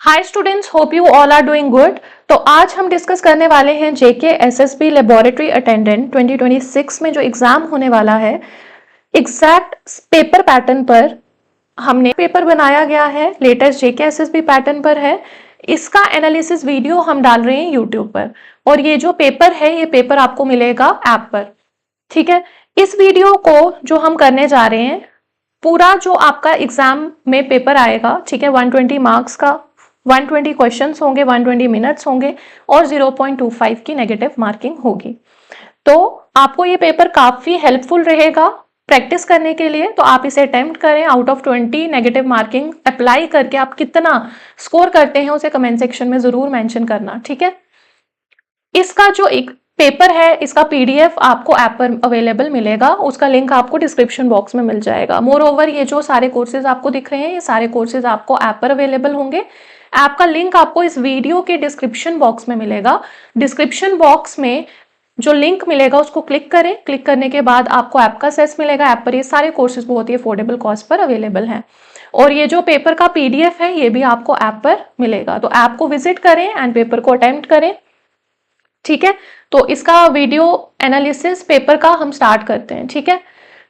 Hi students, hope you all are doing good. तो आज हम डिस्कस करने वाले हैं जेके एसएसबी लेबोरेटरी अटेंडेंट 2026 में जो एग्जाम होने वाला है, एग्जैक्ट पेपर पैटर्न पर हमने पेपर बनाया गया है, लेटेस्ट जेके एसएसबी पैटर्न पर है। इसका एनालिसिस वीडियो हम डाल रहे हैं यूट्यूब पर, और ये जो पेपर है ये पेपर आपको मिलेगा ऐप पर। ठीक है, इस वीडियो को जो हम करने जा रहे हैं, पूरा जो आपका एग्जाम में पेपर आएगा, ठीक है, 120 मार्क्स का, 120 क्वेश्चंस होंगे, 120 मिनट्स होंगे और 0.25 की नेगेटिव मार्किंग होगी। तो आपको ये पेपर काफी हेल्पफुल रहेगा प्रैक्टिस करने के लिए। तो आप इसे अटेम्प्ट करें। Out of 20 negative marking apply करके आप कितना स्कोर करते हैं उसे कमेंट सेक्शन में जरूर मेंशन करना। ठीक है, इसका जो एक पेपर है, इसका पीडीएफ आपको ऐप पर अवेलेबल मिलेगा, उसका लिंक आपको डिस्क्रिप्शन बॉक्स में मिल जाएगा। मोर ओवर, ये जो सारे कोर्सेज आपको दिख रहे हैं, ये सारे कोर्सेज आपको ऐप पर अवेलेबल होंगे। ऐप का लिंक आपको इस वीडियो के डिस्क्रिप्शन बॉक्स में मिलेगा। डिस्क्रिप्शन बॉक्स में जो लिंक मिलेगा उसको क्लिक करें। क्लिक करने के बाद आपको ऐप का एक्सेस मिलेगा। ऐप पर ये सारे कोर्सेज बहुत ही अफोर्डेबल कॉस्ट पर अवेलेबल हैं, और ये जो पेपर का पीडीएफ है ये भी आपको ऐप पर मिलेगा। तो ऐप को विजिट करें एंड पेपर को अटेम्प्ट करें। ठीक है, तो इसका वीडियो एनालिसिस पेपर का हम स्टार्ट करते हैं। ठीक है,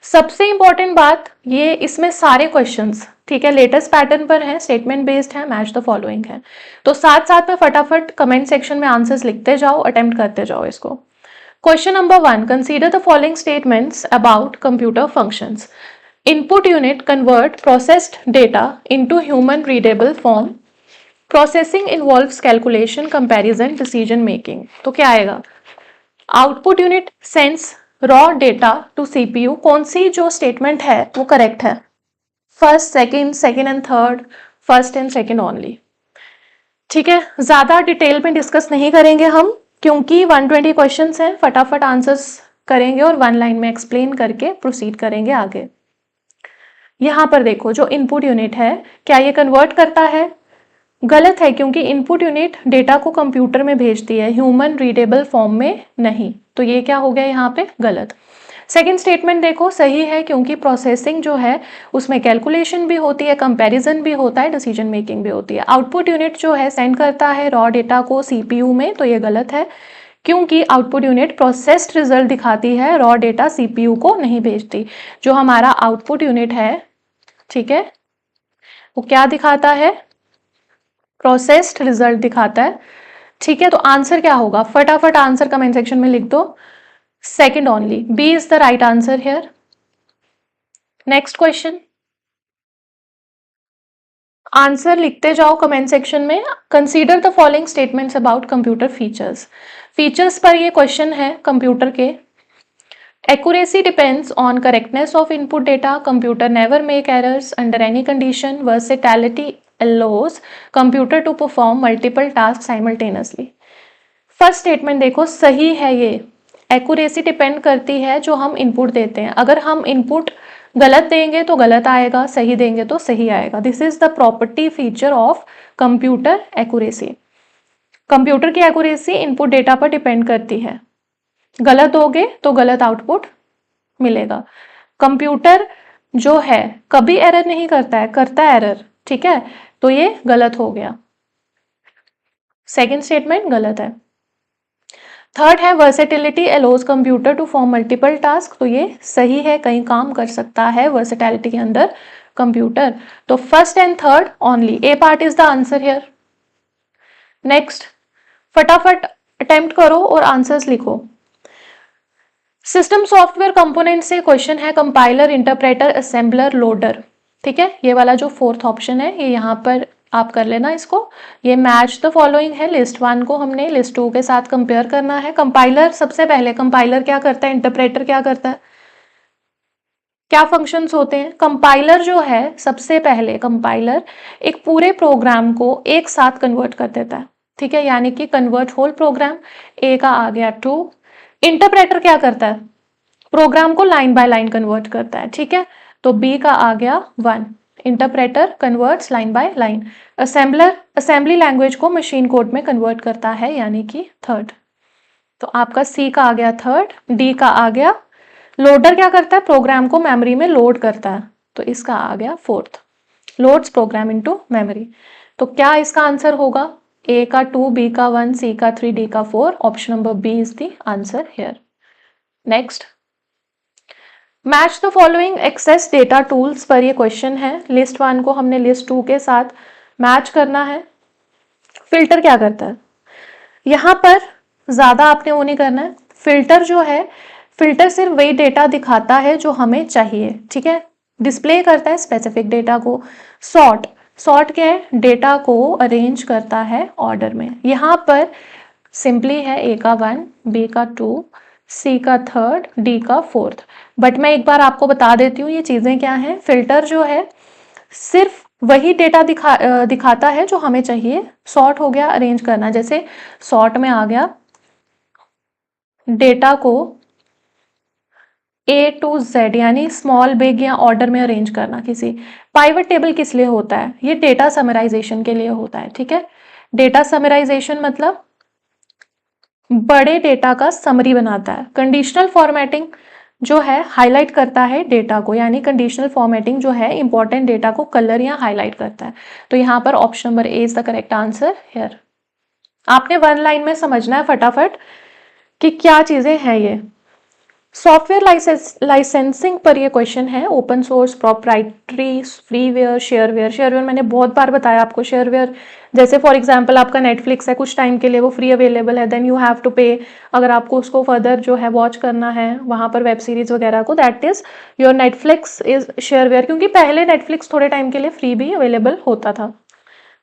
सबसे इंपॉर्टेंट बात ये, इसमें सारे क्वेश्चंस, ठीक है, लेटेस्ट पैटर्न पर है, स्टेटमेंट बेस्ड है, मैच द फॉलोइंग है। तो साथ साथ में फटाफट कमेंट सेक्शन में आंसर्स लिखते जाओ, अटेम्प्ट करते जाओ इसको। Question number 1, consider the following statements about computer functions. Input unit convert processed data into human readable form. Processing involves calculation, comparison, decision making. तो क्या आएगा? Output unit sends raw data to CPU. कौन सी जो statement है वो correct है? First, second, second and third, first and second only. ठीक है, ज्यादा डिटेल में डिस्कस नहीं करेंगे हम, क्योंकि 120 क्वेश्चंस हैं। फटाफट आंसर्स करेंगे और वन लाइन में एक्सप्लेन करके प्रोसीड करेंगे आगे। यहां पर देखो, जो इनपुट यूनिट है, क्या ये कन्वर्ट करता है? गलत है, क्योंकि इनपुट यूनिट डेटा को कंप्यूटर में भेजती है, ह्यूमन रीडेबल फॉर्म में नहीं। तो ये क्या हो गया यहाँ पे? गलत। सेकेंड स्टेटमेंट देखो, सही है, क्योंकि प्रोसेसिंग जो है उसमें कैलकुलेशन भी होती है, कंपैरिजन भी होता है, डिसीजन मेकिंग भी होती है। आउटपुट यूनिट जो है सेंड करता है रॉ डेटा को सीपीयू में, तो ये गलत है, क्योंकि आउटपुट यूनिट प्रोसेस्ड रिजल्ट दिखाती है, रॉ डेटा सीपीयू को नहीं भेजती। जो हमारा आउटपुट यूनिट है, ठीक है, वो क्या दिखाता है? प्रोसेस्ड रिजल्ट दिखाता है। ठीक है, तो आंसर क्या होगा? फटाफट आंसर कमेंट सेक्शन में लिख दो। Second only, B is the right answer here. Next question, answer लिखते जाओ कमेंट सेक्शन में। Consider the following statements about computer features. Features पर ये क्वेश्चन है कंप्यूटर के। Accuracy depends on correctness of input data. Computer never make errors under any condition. Versatility allows computer to perform multiple tasks simultaneously. First statement देखो, सही है ये। Accuracy depend करती है जो हम इनपुट देते हैं। अगर हम इनपुट गलत देंगे तो गलत आएगा, सही देंगे तो सही आएगा। This is the property feature of computer accuracy. Computer की एक्यूरेसी इनपुट डेटा पर डिपेंड करती है। गलत दोगे तो गलत आउटपुट मिलेगा। कंप्यूटर जो है कभी एरर नहीं करता है, करता है एरर। ठीक है, तो ये गलत हो गया, सेकंड स्टेटमेंट गलत है। थर्ड है versatility allows computer to form multiple task. तो ये सही है, कई काम कर सकता है वर्सेटिलिटी के अंदर कंप्यूटर। तो first and third only, A part is the answer here. Next, फटाफट अटेम्प्ट करो और आंसर्स लिखो। सिस्टम सॉफ्टवेयर कंपोनेंट से क्वेश्चन है, कंपाइलर, इंटरप्रेटर, असेंबलर, लोडर। ठीक है, ये वाला जो फोर्थ ऑप्शन है ये यहाँ पर आप कर लेना इसको। ये मैच द फॉलोइंग है। लिस्ट 1 को हमने लिस्ट 2 के साथ कंपेयर करना है। कंपाइलर सबसे पहले, कंपाइलर क्या करता है, इंटरप्रेटर क्या करता है, क्या फंक्शंस होते हैं? कंपाइलर जो है, सबसे पहले कंपाइलर एक पूरे प्रोग्राम को एक साथ कन्वर्ट कर देता है। ठीक है, यानी कि कन्वर्ट होल प्रोग्राम। ए का आ गया 2। इंटरप्रेटर क्या करता है? प्रोग्राम को लाइन बाय लाइन कन्वर्ट करता है। ठीक है, तो बी का आ गया 1। Interpreter converts line by line. Assembler assembly language को मशीन कोड में कन्वर्ट करता है, यानी कि थर्ड। तो आपका सी का आ गया थर्ड, डी का आ गया। लोडर क्या करता है? प्रोग्राम को मेमोरी में लोड करता है, तो इसका आ गया fourth, loads programme into memory. तो तो क्या इसका आंसर होगा? ए का 2, बी का 1, सी का 3, डी का 4। Option number B is the answer here. Next, match the following access data tools पर ये क्वेश्चन है। लिस्ट 1 को हमने लिस्ट 2 के साथ मैच करना है। फिल्टर क्या करता है? यहाँ पर ज्यादा आपने वो नहीं करना है। फिल्टर जो है, फिल्टर सिर्फ वही डेटा दिखाता है जो हमें चाहिए, ठीक है। डिस्प्ले करता है स्पेसिफिक डेटा को। सॉर्ट, सॉर्ट क्या है? डेटा को अरेंज करता है ऑर्डर में। यहाँ पर सिंपली है ए का 1, बी का 2, सी का 3, डी का 4। बट मैं एक बार आपको बता देती हूँ ये चीजें क्या हैं। फिल्टर जो है सिर्फ वही डेटा दिखाता है जो हमें चाहिए। सॉर्ट हो गया अरेंज करना, जैसे सॉर्ट में आ गया डेटा को ए टू जेड यानी स्मॉल बिग या ऑर्डर में अरेंज करना किसी। पाइवट टेबल किस लिए होता है? ये डेटा समराइजेशन के लिए होता है, ठीक है। डेटा समराइजेशन मतलब बड़े डेटा का समरी बनाता है। कंडीशनल फॉर्मेटिंग जो है हाईलाइट करता है डेटा को, यानी कंडीशनल फॉर्मेटिंग जो है इंपॉर्टेंट डेटा को कलर या हाईलाइट करता है। तो यहाँ पर option number A is the correct answer here. आपने 1 लाइन में समझना है फटाफट कि क्या चीजें हैं ये। सॉफ्टवेयर लाइसेंसिंग पर ये क्वेश्चन है। Open source, proprietary, freeware, shareware. Shareware मैंने बहुत बार बताया आपको। शेयरवेयर जैसे फॉर एग्जांपल आपका नेटफ्लिक्स है, कुछ टाइम के लिए वो फ्री अवेलेबल है, देन यू हैव टू पे। अगर आपको उसको फर्दर जो है वॉच करना है वहां पर वेब सीरीज वगैरह को, that is your Netflix is shareware. क्योंकि पहले नेटफ्लिक्स थोड़े टाइम के लिए फ्री भी अवेलेबल होता था,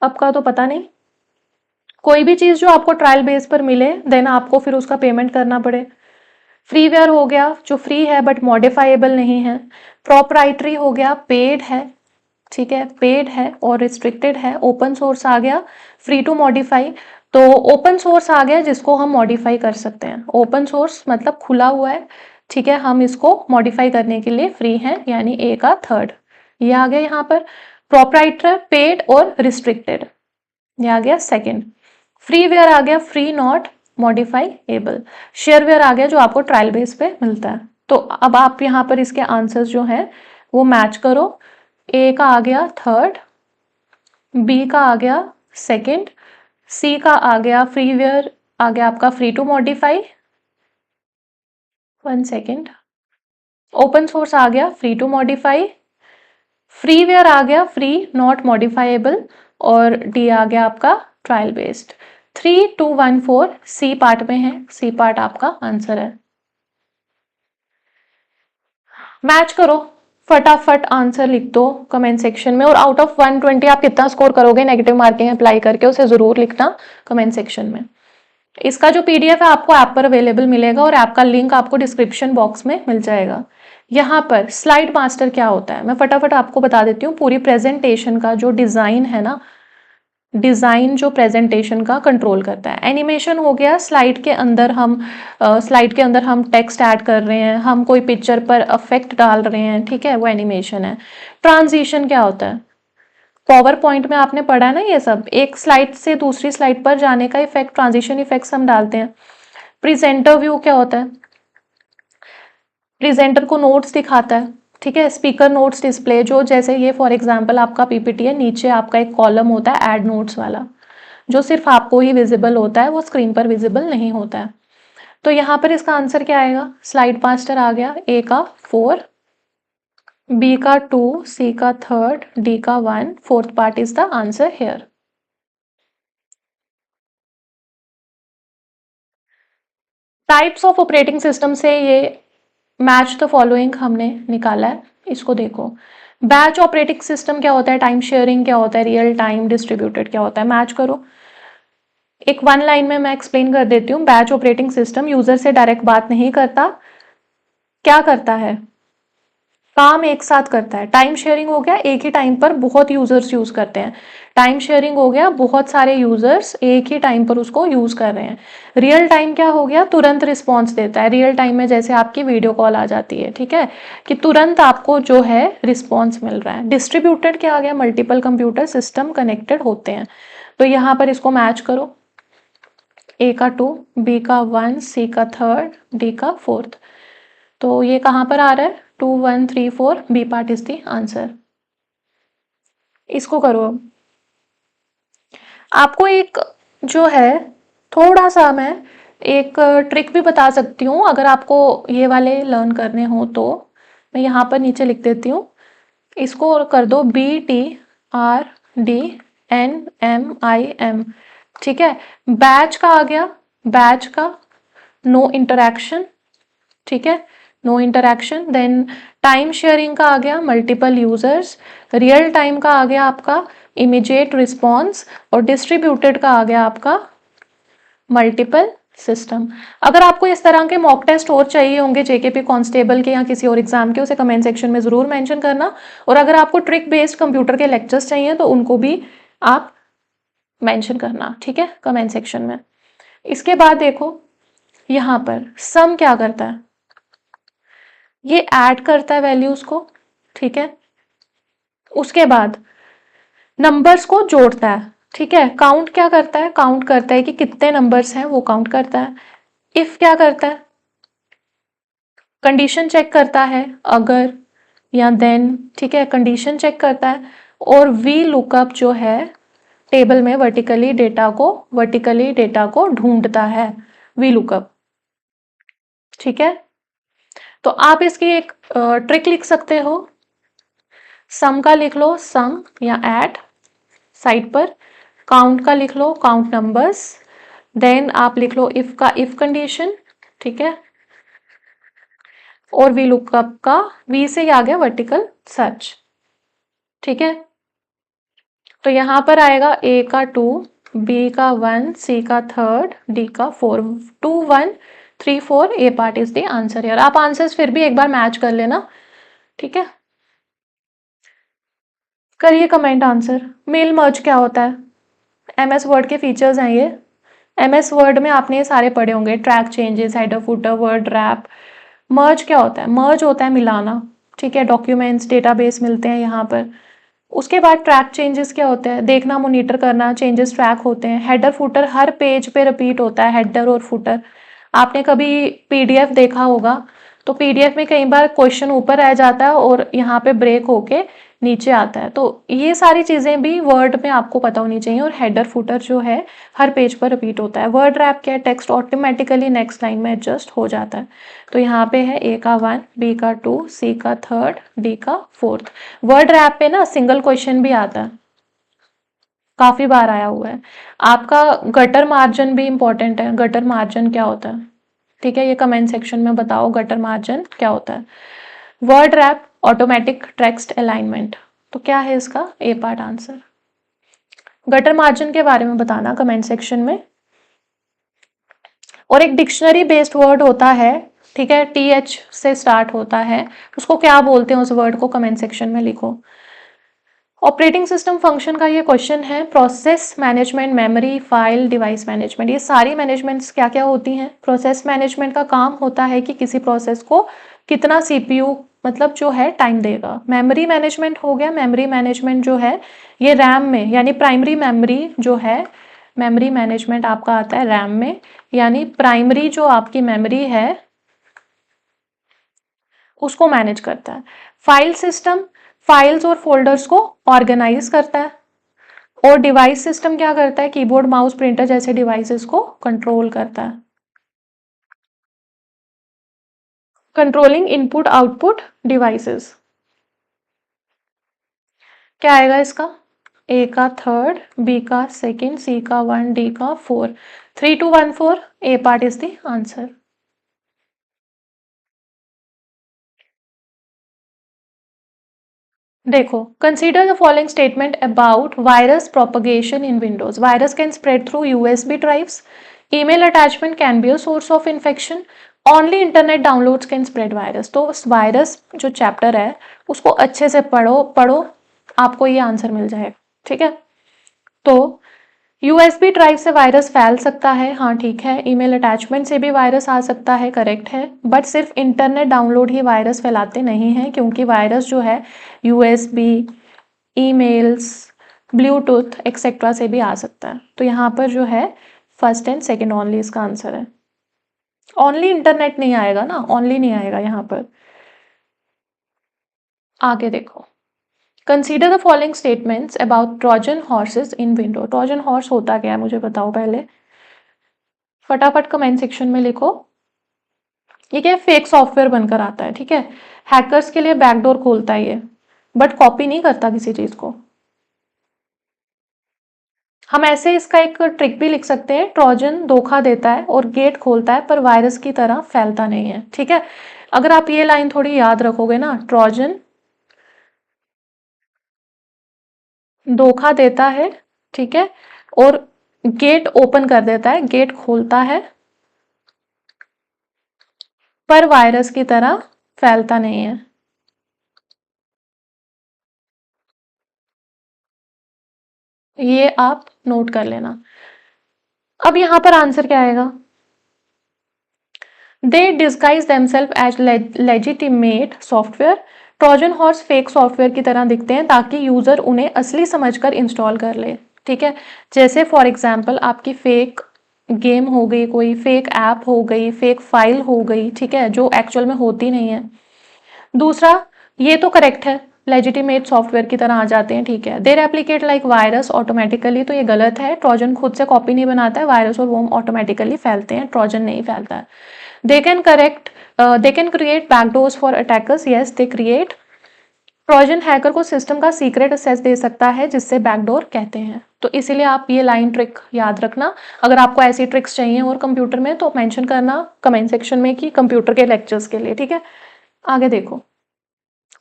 अब का तो पता नहीं। कोई भी चीज जो आपको ट्रायल बेस पर मिले देन आपको फिर उसका पेमेंट करना पड़े। फ्रीवेयर हो गया जो फ्री है बट मॉडिफाइबल नहीं है। प्रोप्राइटरी हो गया पेड है, ठीक है, पेड है और रिस्ट्रिक्टेड है। ओपन सोर्स आ गया फ्री टू मॉडिफाई। तो ओपन सोर्स आ गया जिसको हम मॉडिफाई कर सकते हैं। ओपन सोर्स मतलब खुला हुआ है, ठीक है, हम इसको मॉडिफाई करने के लिए फ्री हैं, यानी ए का 3 ये आ गया यहाँ पर। प्रोप्राइटर, पेड और रिस्ट्रिक्टेड ये आ गया 2। फ्रीवेयर आ गया फ्री नॉट मॉडिफाइएबल। शेयरवेयर आ गया जो आपको ट्रायल बेस पे मिलता है। तो अब आप यहाँ पर इसके आंसर्स जो हैं वो मैच करो। ए का आ गया 3, बी का आ गया 2, सी का आ गया फ्रीवेयर, आ गया आपका free to modify. 1 second. Open source आ गया फ्री टू मॉडिफाई। फ्रीवेयर आ गया फ्री नॉट मॉडिफाइएबल और डी आ गया आपका ट्रायल बेस्ड। 3, 2, 1, 4 सी पार्ट में है। सी पार्ट आपका आंसर है। मैच करो, फटाफट आंसर लिख दो कमेंट सेक्शन में। और आउट ऑफ 120 आप कितना स्कोर करोगे नेगेटिव मार्किंग अप्लाई करके, उसे जरूर लिखना कमेंट सेक्शन में। इसका जो पीडीएफ है आपको ऐप पर अवेलेबल मिलेगा और ऐप का लिंक आपको डिस्क्रिप्शन बॉक्स में मिल जाएगा। यहाँ पर स्लाइड मास्टर क्या होता है मैं फटाफट आपको बता देती हूँ। पूरी प्रेजेंटेशन का जो डिजाइन है ना, डिजाइन जो प्रेजेंटेशन का कंट्रोल करता है। एनिमेशन हो गया स्लाइड के अंदर हम टेक्स्ट ऐड कर रहे हैं, हम कोई पिक्चर पर इफेक्ट डाल रहे हैं, ठीक है, वो एनिमेशन है। ट्रांजिशन क्या होता है? पावर पॉइंट में आपने पढ़ा है ना ये सब, एक स्लाइड से दूसरी स्लाइड पर जाने का इफेक्ट, ट्रांजिशन इफेक्ट्स हम डालते हैं। प्रेजेंटर व्यू क्या होता है? प्रेजेंटर को नोट्स दिखाता है, ठीक है। स्पीकर नोट्स डिस्प्ले, जो जैसे ये फॉर एग्जांपल आपका पीपीटी है, नीचे आपका एक कॉलम होता है ऐड नोट्स वाला, जो सिर्फ आपको ही विजिबल होता है, वो स्क्रीन पर विजिबल नहीं होता है। तो यहाँ पर इसका आंसर क्या आएगा? स्लाइड मास्टर आ गया ए का 4, बी का 2, सी का 3, डी का 1, 4th part is the answer here. Types of operating system से ये मैच द फॉलोइंग हमने निकाला है, इसको देखो। बैच ऑपरेटिंग सिस्टम क्या होता है? टाइम शेयरिंग क्या होता है? रियल टाइम डिस्ट्रीब्यूटेड क्या होता है? मैच करो। एक 1 लाइन में मैं एक्सप्लेन कर देती हूँ। बैच ऑपरेटिंग सिस्टम यूजर से डायरेक्ट बात नहीं करता, क्या करता है? काम एक साथ करता है। टाइम शेयरिंग हो गया एक ही टाइम पर बहुत यूजर्स यूज करते हैं। टाइम शेयरिंग हो गया बहुत सारे यूजर्स एक ही टाइम पर उसको यूज कर रहे हैं। रियल टाइम क्या हो गया? तुरंत रिस्पॉन्स देता है। रियल टाइम में जैसे आपकी वीडियो कॉल आ जाती है, ठीक है, कि तुरंत आपको जो है रिस्पॉन्स मिल रहा है। डिस्ट्रीब्यूटेड क्या आ गया? मल्टीपल कंप्यूटर सिस्टम कनेक्टेड होते हैं। तो यहाँ पर इसको मैच करो। ए का 2, बी का 1, सी का 3, डी का 4th। तो ये कहाँ पर आ रहा है? 2, 1, 3, 4 B part is the answer. इसको करो। आपको एक जो है थोड़ा सा मैं एक ट्रिक भी बता सकती हूँ, अगर आपको ये वाले लर्न करने हो तो मैं यहाँ पर नीचे लिख देती हूँ, इसको कर दो BTRDNMIM, ठीक है। बैच का आ गया, बैच का नो इंटरैक्शन, ठीक है, no interaction. Then time sharing का आ गया मल्टीपल यूजर्स, रियल टाइम का आ गया आपका इमीडिएट रिस्पॉन्स, और डिस्ट्रीब्यूटेड का आ गया आपका मल्टीपल सिस्टम। अगर आपको इस तरह के मॉक टेस्ट और चाहिए होंगे जेकेपी कांस्टेबल के या किसी और एग्जाम के, उसे कमेंट सेक्शन में जरूर मेंशन करना। और अगर आपको ट्रिक बेस्ड कंप्यूटर के लेक्चर्स चाहिए तो उनको भी आप मेंशन करना, ठीक है, कमेंट सेक्शन में। इसके बाद देखो यहां पर सम क्या करता है, ये ऐड करता है वैल्यूज को, ठीक है। उसके बाद नंबर्स को जोड़ता है, ठीक है। काउंट क्या करता है, काउंट करता है कि कितने नंबर्स हैं वो काउंट करता है। इफ क्या करता है, कंडीशन चेक करता है, अगर या देन, ठीक है, कंडीशन चेक करता है। और वी लुकअप जो है टेबल में वर्टिकली डेटा को ढूंढता है, वी लुकअप, ठीक है। तो आप इसकी एक ट्रिक लिख सकते हो, सम का लिख लो सम या ऐड साइड पर, काउंट का लिख लो काउंट नंबर्स, देन आप लिख लो इफ का इफ कंडीशन, ठीक है। और वी लुकअप का वी से ही आ गया वर्टिकल सर्च, ठीक है। तो यहां पर आएगा ए का 2, बी का 1, सी का 3, डी का 4, 2 1 3 4, A part is the answer यार। आप आंसर्स फिर भी एक बार मैच कर लेना, ठीक है। करिए कमेंट आंसर। मेल मर्ज क्या होता है, एमएस वर्ड के फीचर्स हैं ये। एमएस वर्ड में आपने ये सारे पढ़े होंगे, track changes, header footer, word wrap. Merge क्या होता है, मर्ज होता है मिलाना, ठीक है, डॉक्यूमेंट्स डेटाबेस मिलते हैं यहाँ पर। उसके बाद ट्रैक चेंजेस क्या होता है, देखना मॉनिटर करना, चेंजेस ट्रैक होते हैं। हेडर फुटर हर पेज पे रिपीट होता है, हेडर और फुटर। आपने कभी पीडीएफ देखा होगा, तो पीडीएफ में कई बार क्वेश्चन ऊपर रह जाता है और यहाँ पे ब्रेक होके नीचे आता है, तो ये सारी चीजें भी वर्ड में आपको पता होनी चाहिए। और हेडर फुटर जो है हर पेज पर रिपीट होता है। वर्ड रैप क्या है, टेक्स्ट ऑटोमेटिकली नेक्स्ट लाइन में एडजस्ट हो जाता है। तो यहाँ पे है ए का 1, बी का 2, सी का 3, डी का 4। वर्ड रैप पे ना सिंगल क्वेश्चन भी आता है, काफी बार आया हुआ है। आपका गटर मार्जिन भी इंपॉर्टेंट है, गटर मार्जिन क्या होता है, ठीक है, ये कमेंट सेक्शन में बताओ गटर मार्जिन क्या होता है। Word rap automatic text alignment, तो क्या है इसका ए पार्ट आंसर। गटर मार्जिन के बारे में बताना कमेंट सेक्शन में। और एक डिक्शनरी बेस्ड वर्ड होता है, ठीक है, टीएच से स्टार्ट होता है, उसको क्या बोलते हैं उस वर्ड को कमेंट सेक्शन में लिखो। ऑपरेटिंग सिस्टम फंक्शन का ये क्वेश्चन है, process management, memory, file, device management, ये सारी मैनेजमेंट्स क्या क्या होती हैं। प्रोसेस मैनेजमेंट का काम होता है कि किसी प्रोसेस को कितना सीपीयू मतलब जो है टाइम देगा। मेमोरी मैनेजमेंट हो गया, मेमोरी मैनेजमेंट जो है ये रैम में, यानी प्राइमरी मेमोरी जो है, मेमोरी मैनेजमेंट आपका आता है रैम में, यानी प्राइमरी जो आपकी मेमोरी है उसको मैनेज करता है। फाइल सिस्टम फाइल्स और फोल्डर्स को ऑर्गेनाइज करता है। और डिवाइस सिस्टम क्या करता है, कीबोर्ड माउस प्रिंटर जैसे डिवाइसेस को कंट्रोल करता है। कंट्रोलिंग इनपुट आउटपुट डिवाइसेस, क्या आएगा इसका, ए का 3, बी का 2, सी का 1, डी का 4, 3 2 1 4, A part is the answer. देखो, consider the following statement about virus propagation in Windows. Virus can spread through USB drives, email attachment can be a source of infection, only internet downloads can spread virus. तो virus जो chapter है उसको अच्छे से पढ़ो आपको ये answer मिल जाएगा, ठीक है। तो यूएसबी ड्राइव से वायरस फैल सकता है, हाँ ठीक है। ईमेल अटैचमेंट से भी वायरस आ सकता है, करेक्ट है। बट सिर्फ इंटरनेट डाउनलोड ही वायरस फैलाते नहीं हैं, क्योंकि वायरस जो है यूएसबी, ईमेल्स, ब्लूटूथ एक्सेट्रा से भी आ सकता है। तो यहाँ पर जो है फर्स्ट एंड सेकेंड ओनली इसका आंसर है। ओनली इंटरनेट नहीं आएगा ना, ओनली नहीं आएगा यहाँ पर। आगे देखो, consider the following statements about Trojan horses in window. Trojan horse होता क्या है मुझे बताओ पहले, फटाफट कमेंट सेक्शन में लिखो। ये क्या फेक सॉफ्टवेयर बनकर आता है, ठीक है, हैकर्स के लिए बैकडोर खोलता है ये, बट कॉपी नहीं करता किसी चीज को। हम ऐसे इसका एक ट्रिक भी लिख सकते हैं, ट्रोजन धोखा देता है और गेट खोलता है पर वायरस की तरह फैलता नहीं है, ठीक है। अगर आप ये लाइन थोड़ी याद रखोगे ना, ट्रोजन धोखा देता है, ठीक है, और गेट ओपन कर देता है, गेट खोलता है पर वायरस की तरह फैलता नहीं है। ये आप नोट कर लेना। अब यहां पर आंसर क्या आएगा, they disguise themselves as legitimate software. Trojan horse fake software की तरह दिखते हैं ताकि यूजर उन्हें असली समझकर इंस्टॉल कर ले, ठीक है। जैसे फॉर एग्जाम्पल आपकी फेक गेम हो गई, कोई फेक ऐप हो गई, फेक फाइल हो गई, ठीक है, जो एक्चुअल में होती नहीं है। दूसरा, ये तो करेक्ट है, लेजिटिमेट सॉफ्टवेयर की तरह आ जाते हैं, ठीक है। दे रेप्लिकेट लाइक वायरस ऑटोमेटिकली, तो ये गलत है, ट्रोजन खुद से कॉपी नहीं बनाता है, वायरस और वोम ऑटोमेटिकली फैलते हैं, ट्रोजन नहीं फैलता है। They can correct, they can create backdoors for attackers, yes they create. Trojan hacker को सिस्टम का सीक्रेट एक्सेस दे सकता है जिससे बैकडोर कहते हैं। तो इसीलिए आप ये लाइन ट्रिक याद रखना। अगर आपको ऐसी ट्रिक्स चाहिए और कंप्यूटर में तो मेंशन करना कमेंट सेक्शन में कि कंप्यूटर के लेक्चर्स के लिए, ठीक है। आगे देखो,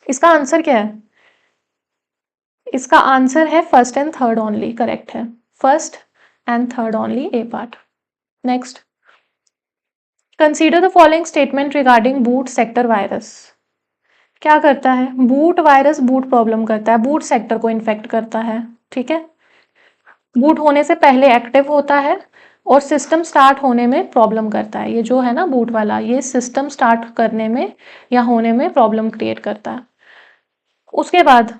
इसका आंसर क्या है, इसका आंसर है first and third only, correct है, first and third only, A part. Next, consider the following statement regarding boot sector virus. क्या करता है बूट वायरस, बूट प्रॉब्लम करता है, बूट सेक्टर को इन्फेक्ट करता है, ठीक है। बूट होने से पहले एक्टिव होता है और सिस्टम स्टार्ट होने में प्रॉब्लम करता है। ये जो है ना बूट वाला, ये सिस्टम स्टार्ट करने में या होने में प्रॉब्लम क्रिएट करता है। उसके बाद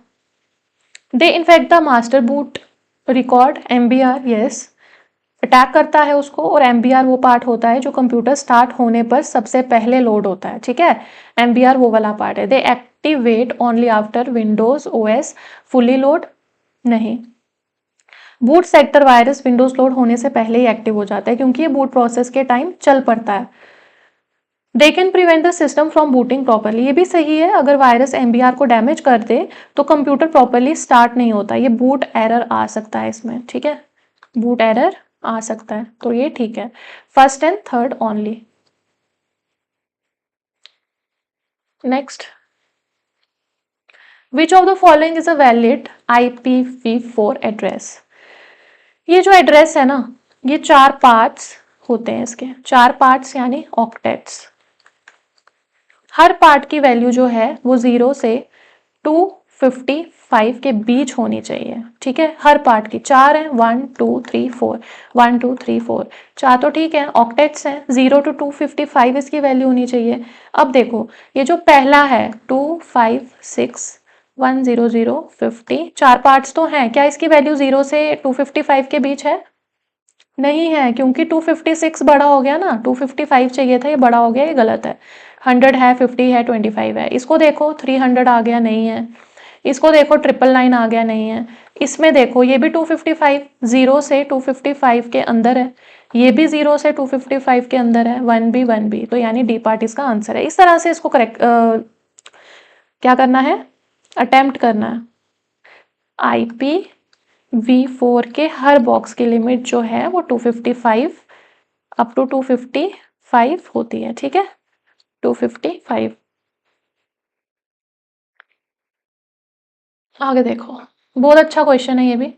they infect the master boot record MBR, yes, attack करता है उसको, और एमबीआर वो पार्ट होता है जो कंप्यूटर स्टार्ट होने पर सबसे पहले लोड होता है, ठीक है। एमबीआर वो वाला पार्ट है। They activate only after Windows OS fully load, नहीं, boot sector virus Windows load होने से पहले ही एक्टिव हो जाता है क्योंकि ये बूट प्रोसेस के टाइम चल पड़ता है। They can prevent the system from booting properly, ये भी सही है, अगर वायरस एमबीआर को डैमेज कर दे तो कंप्यूटर प्रॉपरली स्टार्ट नहीं होता, ये बूट एरर आ सकता है इसमें, ठीक है, बूट एरर आ सकता है, तो ये ठीक है, first and third only. Next, which of the following is a valid IPv4 address. ये जो एड्रेस है ना, ये चार पार्ट्स होते हैं, इसके चार पार्ट्स यानी ऑक्टेट्स। हर पार्ट की वैल्यू जो है वो 0 से 255 के बीच होनी चाहिए, ठीक है। हर पार्ट की चार है, 1 2 3 4, 1 2 3 4, चार तो ठीक है, ऑक्टेट्स हैं, 0 to 255 इसकी वैल्यू होनी चाहिए। अब देखो, ये जो पहला है 256 100 50, चार पार्ट्स तो हैं, क्या इसकी वैल्यू 0 से 255 के बीच है, नहीं है, क्योंकि 256 बड़ा हो गया ना, 255 चाहिए था, ये बड़ा हो गया, ये गलत है। 100 है, 50 है, 25 है, इसको देखो 300 आ गया, नहीं है, इसको देखो 999 आ गया, नहीं है, इसमें देखो ये भी 255, 0 से 255 के अंदर है, ये भी 0 से 255 के अंदर है, 1B तो यानी डी पार्ट इसका आंसर है। इस तरह से इसको करेक्ट क्या करना है, अटेम्प्ट करना है। IPv4 के हर बॉक्स की लिमिट जो है वो 255 अप टू 255 होती है, ठीक है, 255। आगे देखो, बहुत अच्छा क्वेश्चन है ये भी।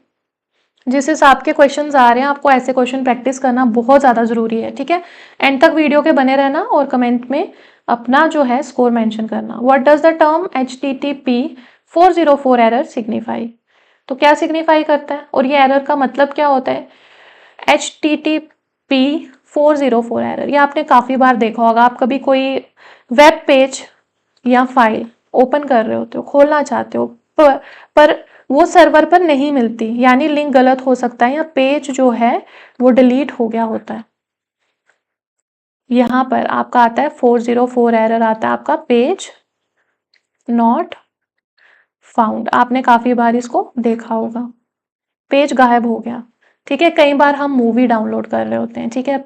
जिस हिसाब के क्वेश्चंस आ रहे हैं आपको ऐसे क्वेश्चन प्रैक्टिस करना बहुत ज़्यादा ज़रूरी है, ठीक है। एंड तक वीडियो के बने रहना और कमेंट में अपना जो है स्कोर मेंशन करना। What does the term HTTP 404 error signify, तो क्या सिग्निफाई करता है और ये एरर का मतलब क्या होता है। HTTP 404 एरर, ये आपने काफ़ी बार देखा होगा, आप कभी कोई वेब पेज या फाइल ओपन कर रहे होते हो, खोलना चाहते हो, पर वो सर्वर पर नहीं मिलती, यानी लिंक गलत हो सकता है या पेज जो है वो डिलीट हो गया होता है। यहाँ पर आपका आता है 404 एरर आता है, आपका पेज नॉट फाउंड, आपने काफी बार इसको देखा होगा, पेज गायब हो गया। ठीक है, कई बार हम मूवी डाउनलोड कर रहे होते हैं, ठीक है,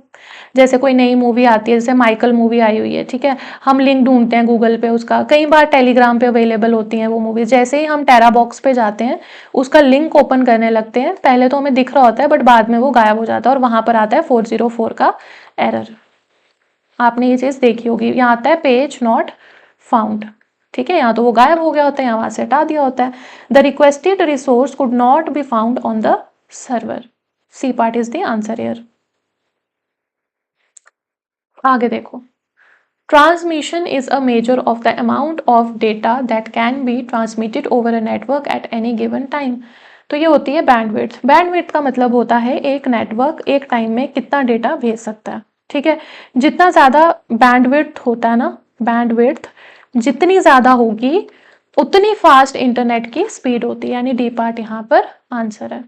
जैसे कोई नई मूवी आती है, जैसे माइकल मूवी आई हुई है, ठीक है, हम लिंक ढूंढते हैं गूगल पे उसका, कई बार टेलीग्राम पे अवेलेबल होती हैं वो मूवीज, जैसे ही हम टेरा बॉक्स पे जाते हैं उसका लिंक ओपन करने लगते हैं, पहले तो हमें दिख रहा होता है बट बाद में वो गायब हो जाता है और वहां पर आता है 404 का एरर। आपने ये चीज देखी होगी, यहाँ आता है पेज नॉट फाउंड। ठीक है, यहाँ तो वो गायब हो गया होता है, यहाँ वहां से हटा दिया होता है। The requested resource could not be found on the server, C part is the answer here. आगे देखो, transmission is a measure of the amount of data that can be transmitted over a network at any given time. तो ये होती है bandwidth. Bandwidth का मतलब होता है एक नेटवर्क एक टाइम में कितना डेटा भेज सकता है। ठीक है, जितना ज्यादा बैंडविड्थ होता है ना, बैंडविड्थ जितनी ज्यादा होगी उतनी फास्ट इंटरनेट की स्पीड होती है, यानी डी पार्ट यहाँ पर आंसर है।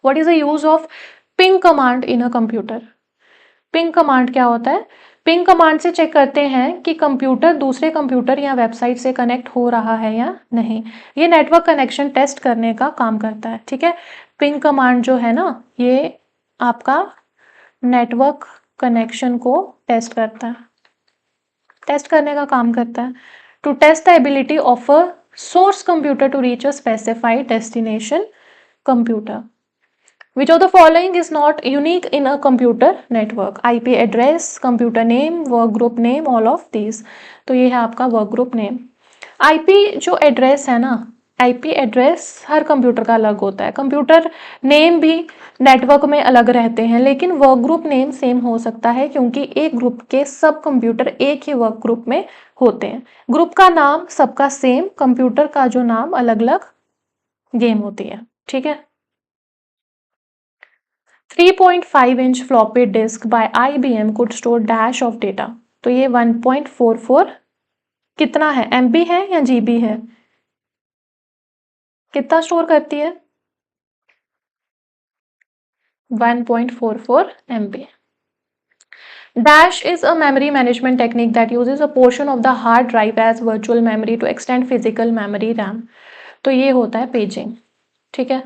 What is the use of ping command in a computer? Ping command क्या होता है? पिंग कमांड से चेक करते हैं कि कंप्यूटर दूसरे कंप्यूटर या वेबसाइट से कनेक्ट हो रहा है या नहीं। ये नेटवर्क कनेक्शन टेस्ट करने का काम करता है। ठीक है, पिंग कमांड जो है ना, ये आपका नेटवर्क कनेक्शन को टेस्ट करता है, टेस्ट करने का काम करता है। To test the ability of a source computer to reach a specified destination computer. Which of the following is not unique in a computer network? IP address, computer name, work group name, all of these. तो ये है आपका work group name. IP जो address है ना, IP address हर computer का अलग होता है। कंप्यूटर नेम भी नेटवर्क में अलग रहते हैं, लेकिन वर्क ग्रुप नेम सेम हो सकता है क्योंकि एक ग्रुप के सब कंप्यूटर एक ही वर्क ग्रुप में होते हैं। ग्रुप का नाम सबका सेम, कंप्यूटर का जो नाम अलग अलग गेम होती है। ठीक है, 3.5 inch floppy disk by IBM could store dash of data। तो ये 1.44 कितना है, MB है या GB है? कितना स्टोर करती है? 1.44 MB। Dash is a memory management technique that uses a portion of the hard drive as virtual memory to extend physical memory RAM। तो ये होता है पेजिंग। ठीक है,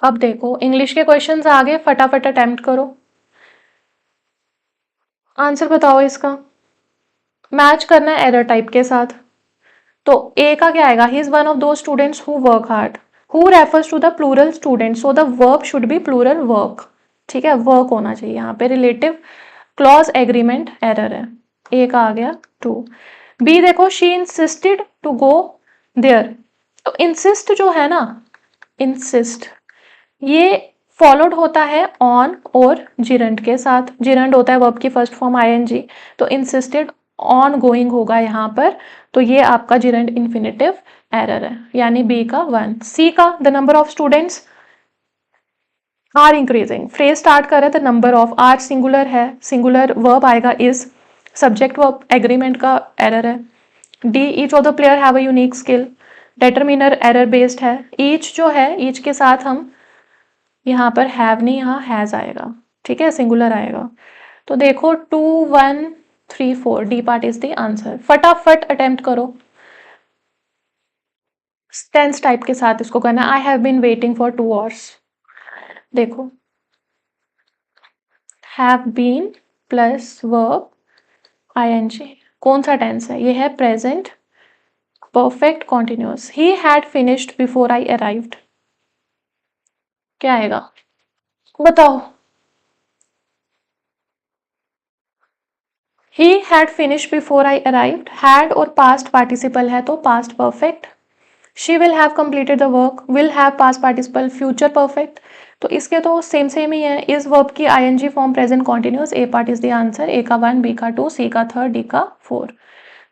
अब देखो इंग्लिश के क्वेश्चंस आ गए, फटाफट अटेम्प्ट करो, आंसर बताओ इसका, मैच करना है एरर टाइप के साथ। तो ए का क्या आएगा? He is one of the students who work hard. Who refers to the plural student, so the verb should be plural work. ठीक है, वर्क होना चाहिए यहाँ पे। रिलेटिव क्लॉज एग्रीमेंट एरर है, ए का आ गया 2। बी देखो, she insisted to go there. तो इंसिस्ट जो है ना, इंसिस्ट ये फॉलोड होता है ऑन और जिरंड के साथ। जिरंड होता है वर्ब की फर्स्ट फॉर्म ING, तो इंसिस्टेड ऑन गोइंग होगा यहाँ पर। तो ये आपका जिरंड इन्फिनेटिव एरर है, यानी बी का 1। सी का, the number of students are increasing. Phrase start कर रहे थे नंबर ऑफ, आर सिंगुलर है, सिंगुलर वर्ब आएगा इज, सब्जेक्ट वर्ब एग्रीमेंट का एरर है। D, each of the player have a unique skill, determiner error based है। Each जो है, ईच के साथ हम यहाँ पर हैव नहीं, यहाँ हैज आएगा। ठीक है, सिंगुलर आएगा। तो देखो 2 1 3 4 D part is the answer. फटाफट अटेम्प्ट करो, टेंस टाइप के साथ इसको करना। I have been waiting for 2 hours. देखो, have been plus verb ING, कौन सा टेंस है? ये है present perfect continuous. He had finished before I arrived, क्या आएगा बताओ? He had finished before I arrived। had और past participle है तो past perfect। She will have completed the work, will have past participle, future perfect। तो इसके तो same same ही है। इस वर्ब की ING form present continuous. A part is the answer. A का 1, बी का 2, सी का 3, डी का 4।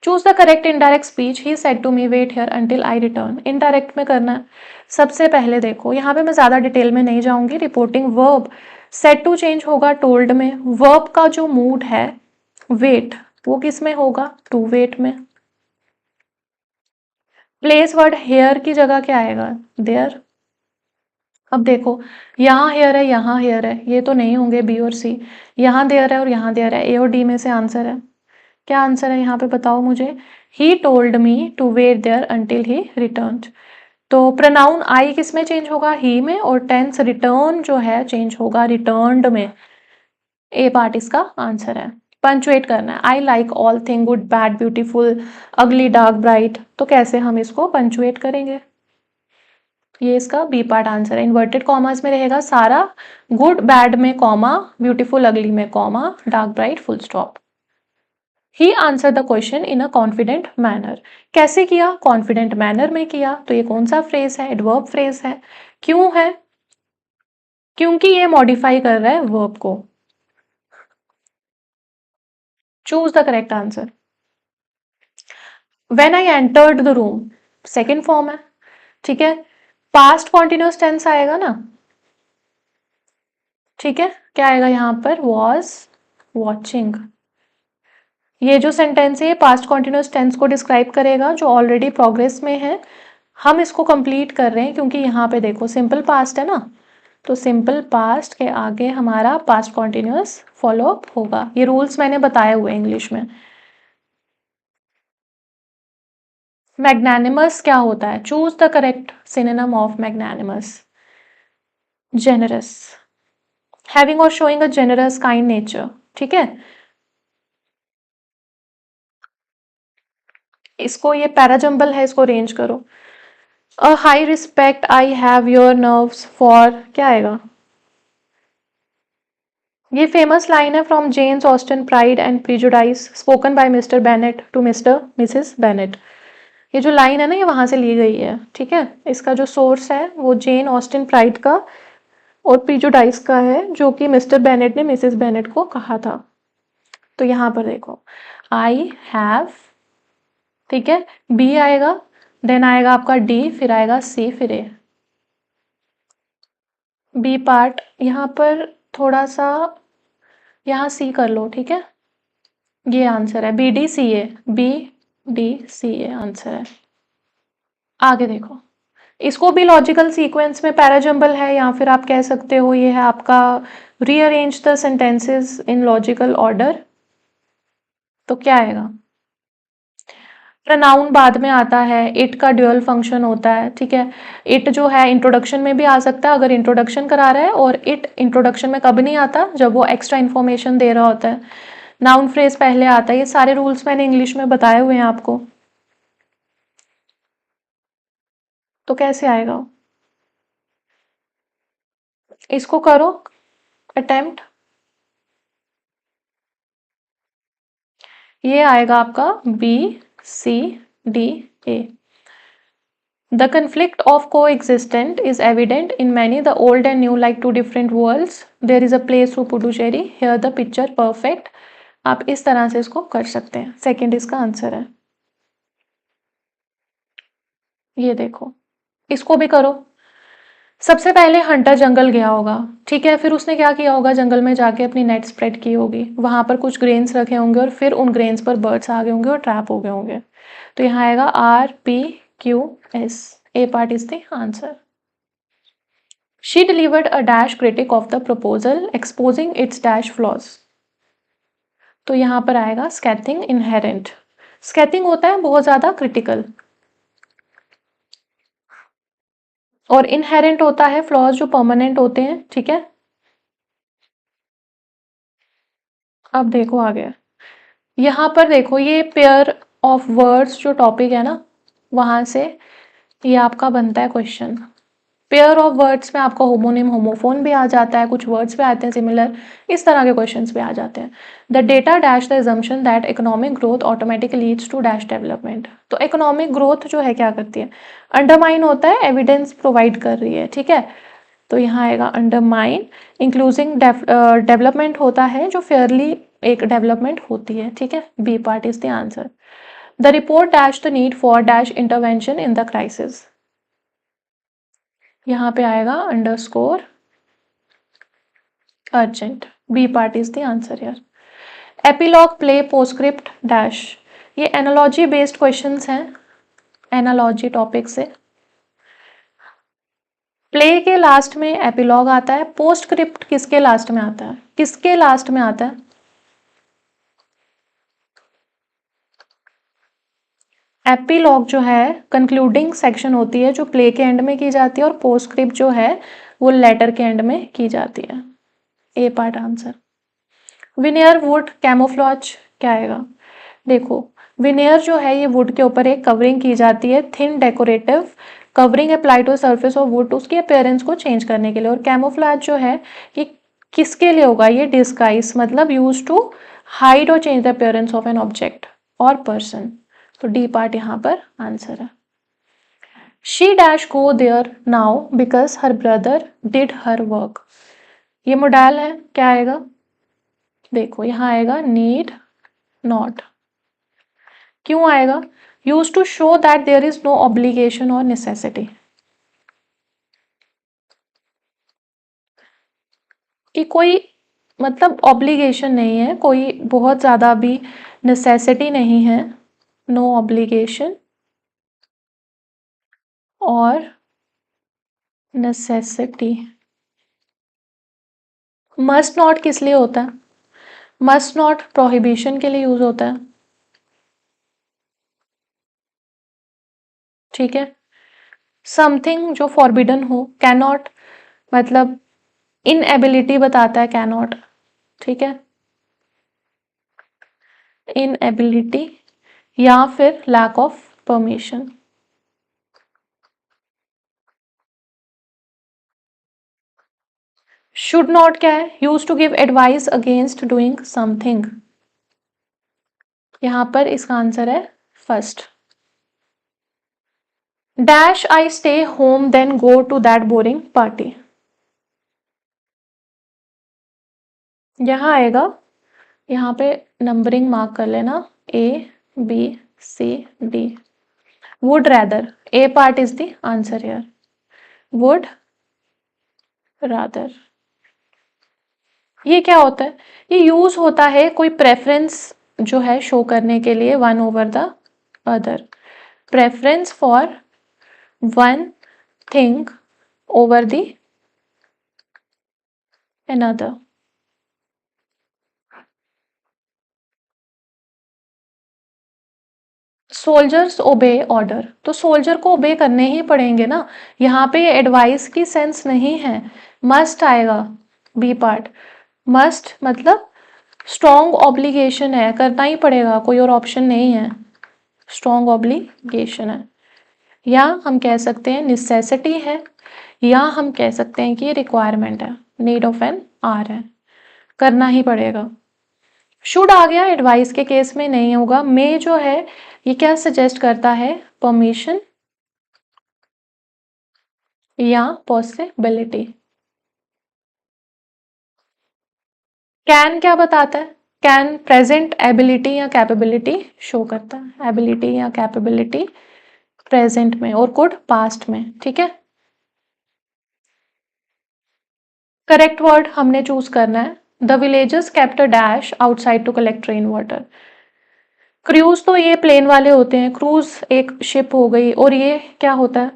Choose the correct indirect speech. He said to me wait here until I return. Indirect में करना है। सबसे पहले देखो, यहाँ पे मैं ज्यादा डिटेल में नहीं जाऊंगी। Reporting verb, said to change होगा टोल्ड में। वर्ब का जो मूड है वेट, वो किस में होगा? टू वेट में। प्लेस वर्ड हेयर की जगह क्या आएगा? देयर। अब देखो, यहाँ हेयर है, यहाँ हेयर है, ये तो नहीं होंगे बी और सी। यहाँ देयर है और यहाँ देयर है, ए और डी में से आंसर है। क्या आंसर है यहाँ पे बताओ मुझे। He told me to wait there until he return. तो प्रोनाउन आई किस में चेंज होगा, ही में, और टेंस रिटर्न जो है चेंज होगा रिटर्न्ड में। ए पार्ट इसका आंसर है। पंचुएट करना है, I like all thing good bad beautiful अगली डार्क ब्राइट, तो कैसे हम इसको पंचुएट करेंगे। ये इसका बी पार्ट आंसर है। इन्वर्टेड कॉमास में रहेगा सारा, गुड बैड में कॉमा, ब्यूटीफुल अगली में comma, dark bright full stop. He answer the question in a confident manner. कैसे किया, कॉन्फिडेंट मैनर में किया। तो ये कौन सा फ्रेज है, एडवर्ब फ्रेज है। क्यों है, क्योंकि ये मॉडिफाई कर रहा है वर्ब को। Choose the correct answer. When I entered the room, second form है, ठीक है। पास्ट कॉन्टिन्यूस टेंस आएगा ना, ठीक है। क्या आएगा यहाँ पर, वॉज वॉचिंग। ये जो सेंटेंस है ये पास्ट कॉन्टिन्यूस टेंस को डिस्क्राइब करेगा जो ऑलरेडी प्रोग्रेस में है। हम इसको कंप्लीट कर रहे हैं क्योंकि यहाँ पे देखो सिंपल पास्ट है ना, तो सिंपल पास्ट के आगे हमारा पास्ट कॉन्टिन्यूस फॉलो अप होगा। ये रूल्स मैंने बताए हुए इंग्लिश में। मैग्नानिमस क्या होता है, choose the correct synonym of magnanimous. Generous, having और showing a generous kind nature, ठीक है। इसको, ये पैराजम्बल है, इसको अरेंज करो। A high respect I have your nerves for, क्या आएगा। ये फेमस लाइन है from James Austen Pride and Prejudice spoken by mister Bennet to mister missus Bennet. ये जो लाइन है ना ये वहां से ली गई है, ठीक है। इसका जो सोर्स है वो जेन ऑस्टिन प्राइड का और प्रिजुडाइस का है, जो कि मिस्टर बेनेट ने मिसेस बेनेट को कहा था। तो यहां पर देखो आई हैव, ठीक है, बी आएगा, देन आएगा आपका डी, फिर आएगा सी, फिर ए। बी पार्ट यहाँ पर थोड़ा सा, यहाँ सी कर लो, ठीक है। ये आंसर है B D C A, B D C A answer है। आगे देखो, इसको भी लॉजिकल सीक्वेंस में पैराजम्बल है, या फिर आप कह सकते हो ये है आपका rearrange the sentences in logical order. तो क्या आएगा, प्रोनाउन बाद में आता है, इट का ड्यूअल फंक्शन होता है, ठीक है। इट जो है इंट्रोडक्शन में भी आ सकता है अगर इंट्रोडक्शन करा रहा है, और इट इंट्रोडक्शन में कब नहीं आता, जब वो एक्स्ट्रा इन्फॉर्मेशन दे रहा होता है। नाउन फ्रेज पहले आता है। ये सारे रूल्स मैंने इंग्लिश में बताए हुए हैं आपको। तो कैसे आएगा, इसको करो अटेम्प्ट। ये आएगा आपका B C D A. The conflict of coexistence is evident in many the old and new like two different worlds. There is a place through Puducherry. Here the picture perfect. आप इस तरह से इसको कर सकते हैं। सेकंड इसका answer है। ये देखो, इसको भी करो। सबसे पहले हंटर जंगल गया होगा, ठीक है। फिर उसने क्या किया होगा, जंगल में जाके अपनी नेट स्प्रेड की होगी, वहां पर कुछ ग्रेन्स रखे होंगे और फिर उन ग्रेन्स पर बर्ड्स आ गए होंगे और ट्रैप हो गए होंगे। तो यहाँ आएगा R P Q S, A part is the answer. She delivered a dash critic of the proposal exposing its dash flaws. तो यहां पर आएगा स्कैथिंग इनहेरेंट। स्कैथिंग होता है बहुत ज्यादा क्रिटिकल, और इनहेरेंट होता है फ्लॉज जो परमानेंट होते हैं, ठीक है। अब देखो आगे, यहां पर देखो ये पेयर ऑफ वर्ड्स जो टॉपिक है ना, वहां से ये आपका बनता है क्वेश्चन। पेयर ऑफ वर्ड्स में आपका होमोनिम होमोफोन भी आ जाता है, कुछ वर्ड्स भी आते हैं सिमिलर, इस तरह के क्वेश्चंस भी आ जाते हैं। The data dash the assumption that economic growth automatically leads to dash development. तो इकोनॉमिक ग्रोथ जो है क्या करती है, अंडरमाइन होता है, एविडेंस प्रोवाइड कर रही है, ठीक है। तो यहाँ आएगा अंडरमाइन, इंक्लूसिंग डेवलपमेंट होता है जो फेयरली एक डेवलपमेंट होती है, ठीक है। B part is the answer. The report dash the need for dash intervention in the crisis. यहाँ पे आएगा underscore urgent, B part is the answer यार। एपिलॉग प्ले पोस्टस्क्रिप्ट डैश, ये एनालॉजी बेस्ड क्वेश्चंस हैं, एनालॉजी टॉपिक से। Play के last में epilogue आता है, पोस्टस्क्रिप्ट किसके लास्ट में आता है, किसके लास्ट में आता है, एपीलॉग जो है कंक्लूडिंग सेक्शन होती है जो प्ले के एंड में की जाती है, और पोस्टस्क्रिप्ट जो है वो लेटर के एंड में की जाती है। A part answer. Veneer wood camouflage क्या आएगा? देखो, विनियर जो है ये वुड के ऊपर एक कवरिंग की जाती है, thin decorative covering apply to surface of wood, उसकी अपीयरेंस को चेंज करने के लिए। और कैमोफ्लॉज जो है ये किसके लिए होगा? ये डिस्गाइज, मतलब यूज टू हाइड और change the appearance of an object और पर्सन। तो डी पार्ट यहाँ पर आंसर है। She dash go there now because her brother did her work, ये मोडाल है, क्या आएगा? देखो यहाँ आएगा नीड नॉट। क्यों आएगा? Use to show that there is no obligation और नेसेसिटी, कि कोई मतलब ऑब्लिगेशन नहीं है, कोई बहुत ज्यादा भी नेसेसिटी नहीं है, नो ऑब्लिगेशन और नेसेसिटी। मस्ट नॉट किस लिए होता है? मस्ट नॉट प्रोहिबिशन के लिए यूज होता है, ठीक है। समथिंग जो फॉरबिडन हो, कैन नॉट मतलब इनएबिलिटी बताता है, कैन नॉट, ठीक है, इनएबिलिटी या फिर lack of permission. Should not क्या है? Use to give advice against doing something, यहां पर इसका आंसर है first. Dash I stay home then go to that boring party, यहां आएगा, यहाँ पे नंबरिंग मार्क कर लेना, A B C D. Would rather, A part is the answer here, would rather. ये क्या होता है? ये यूज होता है कोई प्रेफरेंस जो है शो करने के लिए, one over the other, preference for one thing over the another. Soldiers obey order, तो सोल्जर को ओबे करने ही पड़ेंगे ना, यहाँ पे एडवाइस की सेंस नहीं है, मस्ट आएगा बी पार्ट। मस्ट मतलब स्ट्रॉन्ग ऑब्लिगेशन है, करना ही पड़ेगा, कोई और ऑप्शन नहीं है, स्ट्रॉन्ग ऑब्लिगेशन है। या हम कह सकते हैं निसेसिटी है, या हम कह सकते हैं कि रिक्वायरमेंट है, नीड ऑफ एन आर है, करना ही पड़ेगा। शुड आ गया, एडवाइस के केस में नहीं होगा। मे जो है ये क्या सजेस्ट करता है? परमिशन या पॉसिबिलिटी। कैन क्या बताता है? कैन प्रेजेंट एबिलिटी या कैपेबिलिटी शो करता है, एबिलिटी या कैपेबिलिटी प्रेजेंट में, और कुड पास्ट में, ठीक है। करेक्ट वर्ड हमने चूज करना है। The villagers kept a dash outside to collect rain water. Cruise तो ये प्लेन वाले होते हैं, क्रूज एक शिप हो गई, और ये क्या होता है?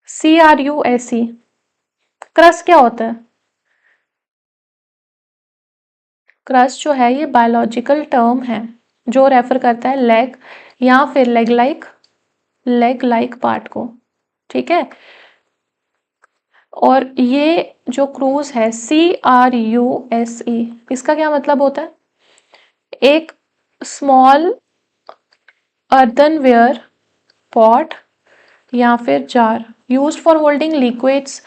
CRUSE। क्रस क्या होता है? क्रस जो है ये बायोलॉजिकल टर्म है जो रेफर करता है लेग या फिर लेग लाइक पार्ट को, ठीक है। और ये जो क्रूज है CRUSE, इसका क्या मतलब होता है? एक स्मॉल अर्थनवेयर पॉट या फिर jar used for holding liquids,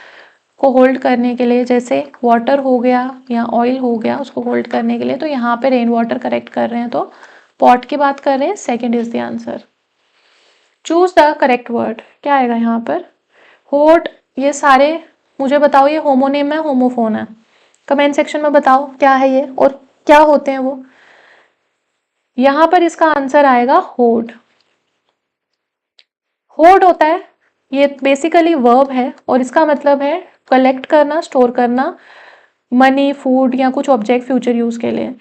को होल्ड करने के लिए, जैसे वाटर हो गया या ऑयल हो गया, उसको होल्ड करने के लिए। तो यहाँ पे रेन वाटर करेक्ट कर रहे हैं, तो पॉट की बात कर रहे हैं, second is the answer. Choose the correct word, क्या आएगा यहाँ पर? होड, ये सारे मुझे बताओ, ये होमोनेम है होमोफोन है? कमेंट सेक्शन में बताओ क्या है ये और क्या होते हैं वो। यहाँ पर इसका आंसर आएगा होड। होड होता है, ये बेसिकली वर्ब है और इसका मतलब है कलेक्ट करना, स्टोर करना, मनी, फूड या कुछ ऑब्जेक्ट फ्यूचर यूज के लिए।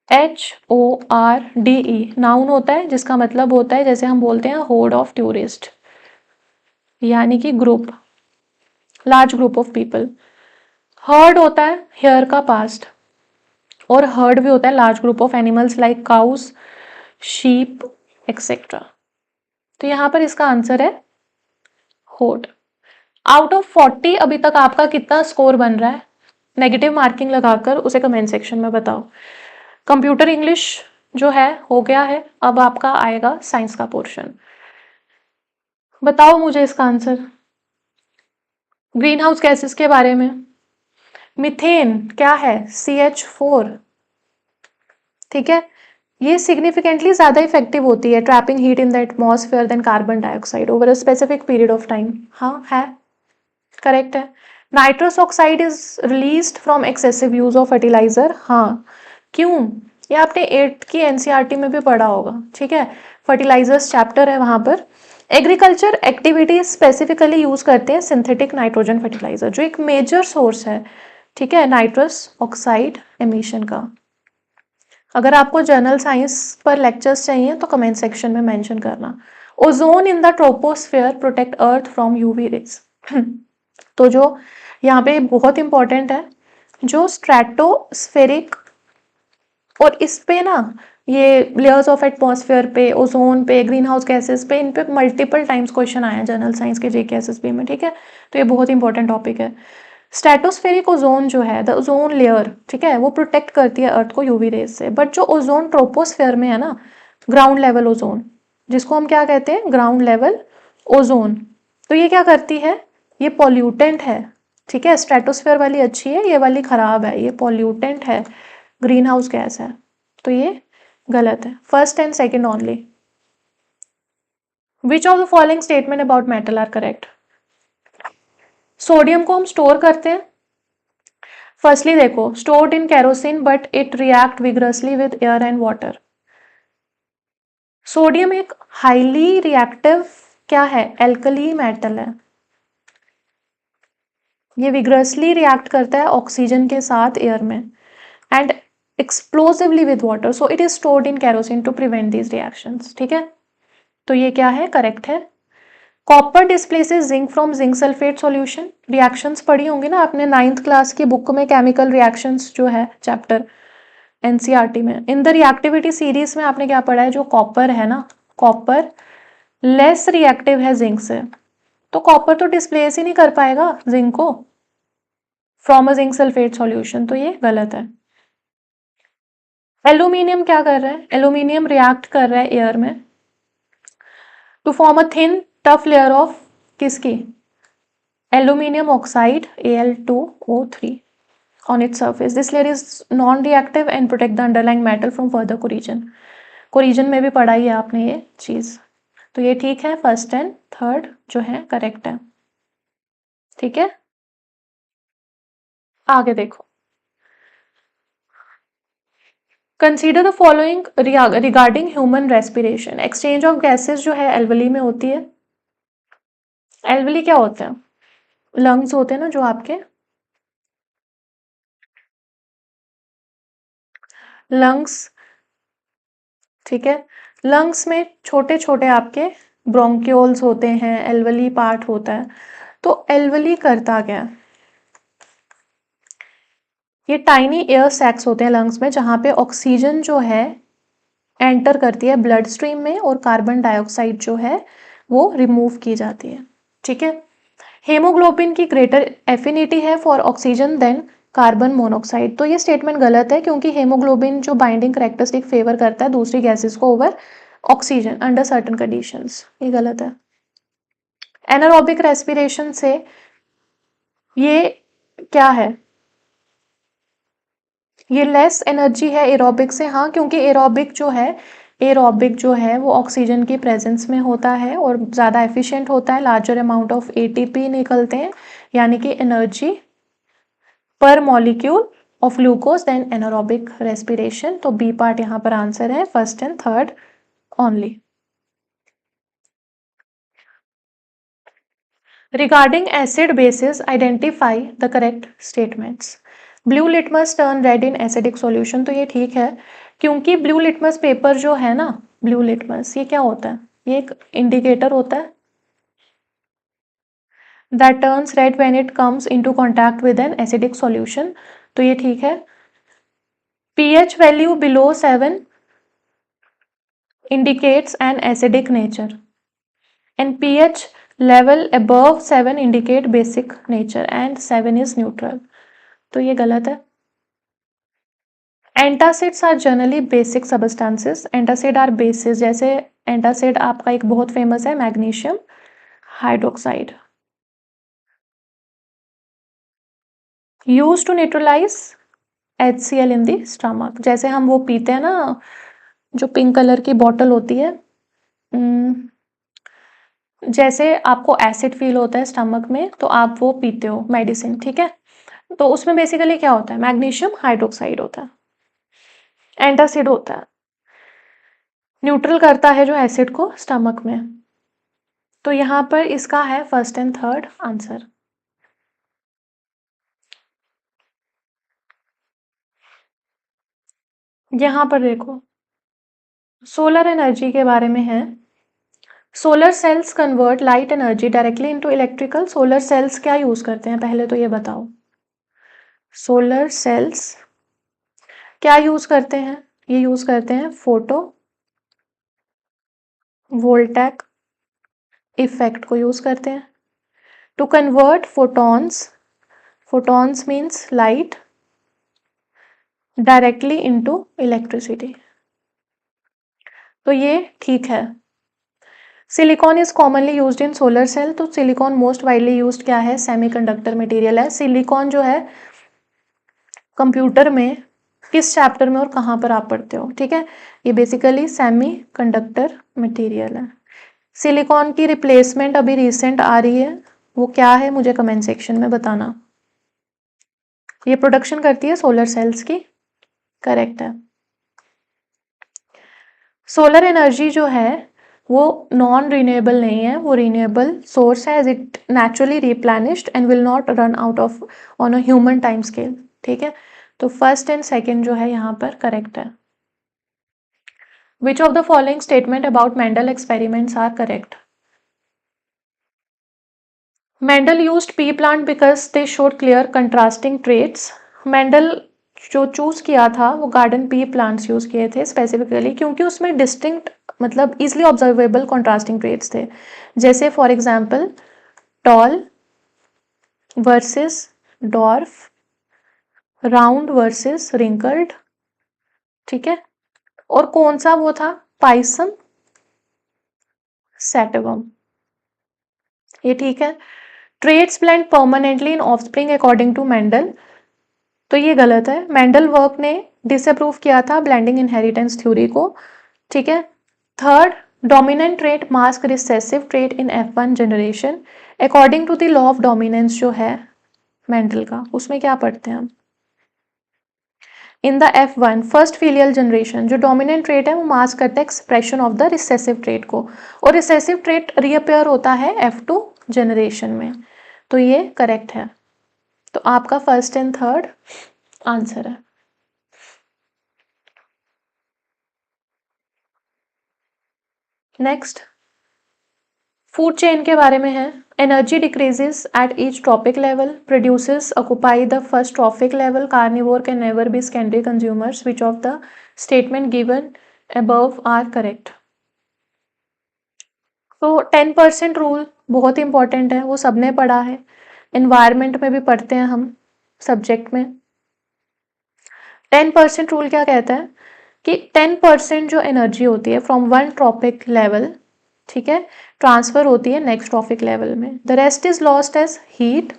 HORDE नाउन होता है जिसका मतलब होता है, जैसे हम बोलते हैं होर्ड ऑफ टूरिस्ट, यानी कि group, large group of people. Heard होता है हेयर का पास्ट, और हर्ड भी होता है, large group of animals like cows, sheep etcetera. तो यहाँ पर इसका आंसर है होड। आउट ऑफ 40 अभी तक आपका कितना स्कोर बन रहा है? नेगेटिव मार्किंग लगाकर उसे कमेंट सेक्शन में बताओ। कंप्यूटर इंग्लिश जो है हो गया है, अब आपका आएगा साइंस का पोर्शन। बताओ मुझे इसका आंसर। ग्रीन हाउस गैसेस के बारे में, मीथेन क्या है? CH4। ठीक है, ये सिग्निफिकेंटली ज्यादा इफेक्टिव होती है trapping heat in the atmosphere than carbon dioxide over a specific period of time. हाँ है, करेक्ट है। Nitrous oxide is released from excessive use of fertiliser. हाँ, क्यों? ये आपने 8th की एनसीईआरटी में भी पढ़ा होगा। ठीक है, फर्टिलाइजर्स चैप्टर है वहां पर। एग्रीकल्चर एक्टिविटीज स्पेसिफिकली यूज करते हैं सिंथेटिक नाइट्रोजन फर्टिलाइजर, जो एक मेजर सोर्स है, ठीक है, नाइट्रस ऑक्साइड एमिशन का। अगर आपको जनरल साइंस पर लेक्चर्स चाहिए तो कमेंट सेक्शन में मेंशन करना। Ozone in the troposphere protect earth from UV rays. तो जो यहाँ पे बहुत इंपॉर्टेंट है, जो स्ट्रेटोस्फेरिक और इस पे ना, ये लेयर्स ऑफ एटमॉस्फेयर पे, ओजोन पे, ग्रीन हाउस गैसेस पे, इन पे मल्टीपल टाइम्स क्वेश्चन आया जनरल साइंस के जेके एसएसबी में। ठीक है, तो ये बहुत इंपॉर्टेंट टॉपिक है। स्ट्रेटोस्फेरिक ओजोन जो है, द ओजोन लेयर, ठीक है, वो प्रोटेक्ट करती है अर्थ को यूवी रेज से। बट जो ओजोन ट्रोपोस्फेयर में है ना, ग्राउंड लेवल ओजोन, जिसको हम क्या कहते हैं? Ground level ozone. तो ये क्या करती है? ये पॉल्यूटेंट है। ठीक है, स्ट्रेटोस्फेयर वाली अच्छी है, ये वाली खराब है, ये पॉल्यूटेंट है, ग्रीन हाउस गैस है। तो ये गलत है। First and second only. Which of the following statement about metal are correct? Sodium को हम स्टोर करते हैं। फर्स्टली देखो, stored in kerosene but it react vigorously with air and water. Sodium एक हाईली रिएक्टिव क्या है? एल्कली मेटल है। ये विग्रसली रिएक्ट करता है ऑक्सीजन के साथ एयर में and explosively with water, so it is stored in kerosene to prevent these reactions. ठीक है, तो ये क्या है? करेक्ट है। Copper displaces zinc from zinc sulphate solution. Reactions पढ़ी होंगी ना आपने 9th क्लास की बुक में, केमिकल रिएक्शंस जो है चैप्टर एनसीईआरटी में। इन द रिएक्टिविटी सीरीज में आपने क्या पढ़ा है? जो कॉपर है ना, कॉपर लेस रिएक्टिव है जिंक से, तो कॉपर तो डिस्प्लेस ही नहीं कर पाएगा जिंक को from a zinc sulphate solution, तो ये गलत है। एल्यूमिनियम क्या कर रहा है? एल्यूमिनियम रिएक्ट कर रहा है एयर में to form a thin tough layer of किसकी? Aluminium oxide Al2O3 on its surface. This layer is non-reactive and protect the underlying metal from further corrosion. Corrosion में भी पढ़ा ही है आपने ये चीज। तो ये ठीक है, फर्स्ट एंड थर्ड जो है करेक्ट है। ठीक है, आगे देखो। Consider the following regarding human respiration. Exchange of gases जो है एल्वली में होती है। एल्वली क्या होते हैं? लंग्स होते हैं ना जो आपके, लंग्स। ठीक है, लंग्स में छोटे छोटे आपके ब्रोंक्यूल्स होते हैं, एल्वली पार्ट होता है। तो एल्वली करता क्या? ये टाइनी एयर सैक्स होते हैं लंग्स में, जहां पे ऑक्सीजन जो है एंटर करती है ब्लड स्ट्रीम में और कार्बन डाइऑक्साइड जो है वो रिमूव की जाती है। ठीक है, हेमोग्लोबिन की ग्रेटर एफिनिटी है for oxygen than carbon monoxide. तो ये स्टेटमेंट गलत है, क्योंकि हेमोग्लोबिन जो बाइंडिंग करेक्टरिस्टिक फेवर करता है दूसरी गैसेस को over oxygen under certain conditions, ये गलत है। एनारोबिक रेस्पिरेशन से ये क्या है? ये लेस एनर्जी है एरोबिक से। हाँ, क्योंकि एरोबिक जो है वो ऑक्सीजन की प्रेजेंस में होता है और ज़्यादा एफिशिएंट होता है, लार्जर अमाउंट ऑफ एटीपी निकलते हैं, यानी कि एनर्जी पर molecule of glucose than anaerobic respiration. तो बी पार्ट यहाँ पर आंसर है, first and third only. Regarding acid bases identify the correct statements. Blue litmus turn red in acidic solution. तो ये ठीक है, क्योंकि ब्लू लिटमस पेपर जो है ना, ब्लू लिटमस, ये क्या होता है? ये एक इंडिकेटर होता है that turns red when it comes into contact with an acidic solution. तो ये ठीक है। pH value below 7 indicates an acidic nature and pH level above 7 indicate basic nature and 7 is neutral. तो ये गलत है. Antacids are generally basic substances. Antacid are bases. जैसे antacid आपका एक बहुत फेमस है magnesium hydroxide. Use to neutralise HCl in the stomach. जैसे हम वो पीते हैं ना जो पिंक कलर की बॉटल होती है, जैसे आपको एसिड फील होता है स्टमक में तो आप वो पीते हो मेडिसिन, ठीक है. तो उसमें बेसिकली क्या होता है, मैग्नीशियम हाइड्रोक्साइड होता है, एंटासिड होता है, न्यूट्रल करता है जो एसिड को स्टमक में. तो यहाँ पर इसका है फर्स्ट एंड थर्ड आंसर. यहाँ पर देखो सोलर एनर्जी के बारे में है. Solar sales convert light energy directly into electrical. Solar cells क्या यूज करते हैं पहले तो ये बताओ. सोलर सेल्स क्या यूज करते हैं, ये यूज करते हैं फोटो वोल्टैक इफेक्ट को यूज करते हैं to convert photons. Photons means light directly into electricity. तो ये ठीक है. Silicon is commonly used in solar cell. तो सिलिकॉन मोस्ट वाइडली यूज्ड क्या है, सेमीकंडक्टर मटेरियल है. सिलिकॉन जो है कंप्यूटर में किस चैप्टर में और कहाँ पर आप पढ़ते हो, ठीक है. ये बेसिकली सेमीकंडक्टर मटेरियल है. सिलिकॉन की रिप्लेसमेंट अभी रिसेंट आ रही है, वो क्या है मुझे कमेंट सेक्शन में बताना. ये प्रोडक्शन करती है सोलर सेल्स की. करेक्ट है. सोलर एनर्जी जो है वो नॉन रिन्यूएबल नहीं है, वो रिन्यूएबल सोर्स है as it naturally replenished and will not run out of on a human time scale, ठीक है. तो फर्स्ट एंड सेकंड जो है यहाँ पर करेक्ट है. Which of the following statement about Mendel experiments are correct. Mendel used pea plant because they showed clear contrasting traits. Mendel जो choose किया था वो गार्डन पी प्लांट्स यूज किए थे स्पेसिफिकली क्योंकि उसमें डिस्टिंक्ट मतलब इजिली ऑब्जर्वेबल कॉन्ट्रास्टिंग ट्रेट्स थे. जैसे for example tall versus dwarf, round versus wrinkled, ठीक है. और कौन सा वो था, पाइसम सेटिवम, ये ठीक है. Traits blend permanently in offspring according to Mendel. तो ये गलत है. मेंडल वर्क ने डिसअप्रूव किया था ब्लेंडिंग इनहेरिटेंस थ्योरी को, ठीक है. Third, dominant trait mask recessive trait in F1 generation. According to the law of dominance जो है मेंडल का, उसमें क्या पढ़ते हैं हम, in the F1 first filial generation जो डोमिनेंट ट्रेट है वो मास्क करता है expression of the recessive trait को, और रिसेसिव ट्रेट रीअपेयर होता है F2 जनरेशन में. तो ये करेक्ट है. तो आपका फर्स्ट एंड थर्ड आंसर है. नेक्स्ट फूड चेन के बारे में है. Energy decreases at each trophic level. Producers occupy the first trophic level. Carnivore can never be secondary consumers. Which of the statement given above are correct. तो 10% rule बहुत important है, वो सबने पढ़ा है, एनवायरमेंट में भी पढ़ते हैं हम सब्जेक्ट में. 10% रूल क्या कहता है कि 10% जो एनर्जी होती है फ्रॉम वन ट्रॉपिक लेवल, ठीक है, ट्रांसफर होती है नेक्स्ट ट्रॉपिक लेवल में. The rest is lost as heat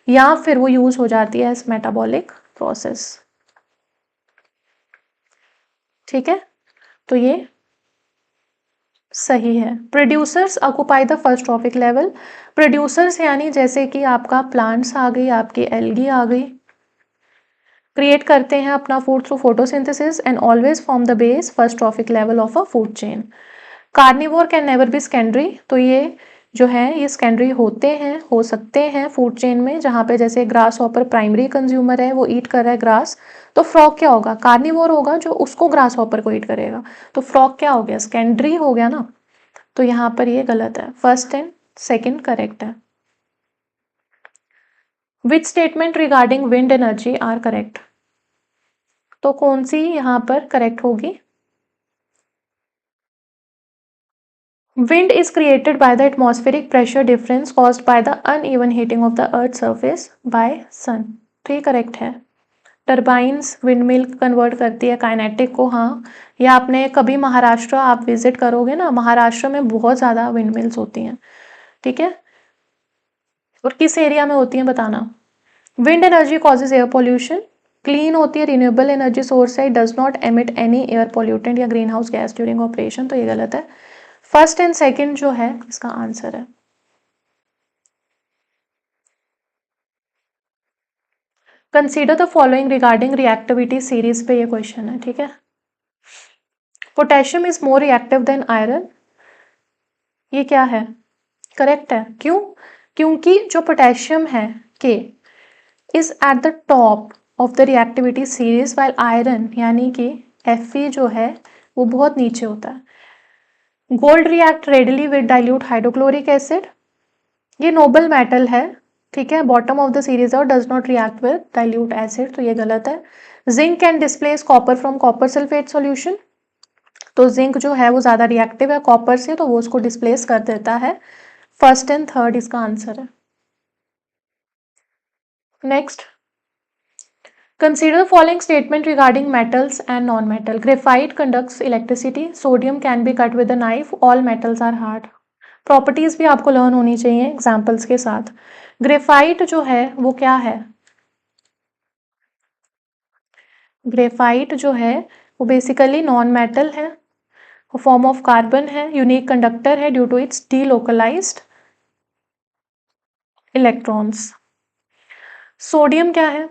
या फिर वो यूज हो जाती है एज मेटाबॉलिक प्रोसेस, ठीक है. तो ये सही है. Producers occupy the first trophic level. Producers यानी जैसे कि आपका प्लांट्स आ गई, आपकी एल्गी आ गई, क्रिएट करते हैं अपना food through photosynthesis and always form the base first trophic level of a food chain. Carnivore can never be secondary. तो ये जो है ये सेकेंडरी होते हैं, हो सकते हैं फूड चेन में, जहाँ पे जैसे ग्रास हॉपर प्राइमरी कंज्यूमर है, वो ईट कर रहा है ग्रास. तो फ्रॉग क्या होगा, कार्निवोर होगा जो उसको ग्रास हॉपर को ईट करेगा. तो फ्रॉग क्या हो गया, सेकेंडरी हो गया ना. तो यहाँ पर ये गलत है. फर्स्ट एंड सेकंड करेक्ट है. Which statement regarding wind energy are correct. तो कौन सी यहाँ पर करेक्ट होगी? Wind is created by the atmospheric pressure difference caused by the uneven heating of the earth's surface by sun. तो ये correct है। Turbines wind mill convert करती है काइनेटिक को, हाँ। या आपने कभी महाराष्ट्र आप विजिट करोगे ना, महाराष्ट्र में बहुत ज़्यादा विंड मिल्स होती हैं, ठीक है। और किस एरिया में होती हैं बताना। Wind energy causes air pollution, clean होती है, रिन्यूएबल एनर्जी सोर्स है, does not emit any air pollutant या greenhouse gas during operation, तो ये गलत है। फर्स्ट एंड सेकंड जो है इसका आंसर है। Consider the following regarding reactivity series पे ये क्वेश्चन है, ठीक है। Potassium is more reactive than iron, ये क्या है? करेक्ट है। क्यों? क्योंकि जो पोटेशियम है के is at the top of the reactivity series, while iron यानी कि Fe जो है वो बहुत नीचे होता है। Gold react readily with dilute hydrochloric acid, ये नोबल मेटल है, ठीक है, बॉटम ऑफ द सीरीज और does not react with dilute acid, तो ये गलत है। Zinc can displace copper from copper sulphate solution, तो जिंक जो है वो ज्यादा रिएक्टिव है कॉपर से, तो वो उसको डिस्प्लेस कर देता है। फर्स्ट एंड थर्ड इसका आंसर है। Next, consider the following statement regarding metals and non-metal. Graphite conducts electricity, sodium can be cut with a knife, all metals are hard. Properties भी आपको लर्न होनी चाहिए एग्जाम्पल्स के साथ। ग्रेफाइट जो है वो क्या है? ग्रेफाइट जो है वो बेसिकली नॉन मेटल है, वो फॉर्म ऑफ कार्बन है, यूनिक कंडक्टर है due to its delocalised electrons. Sodium क्या है?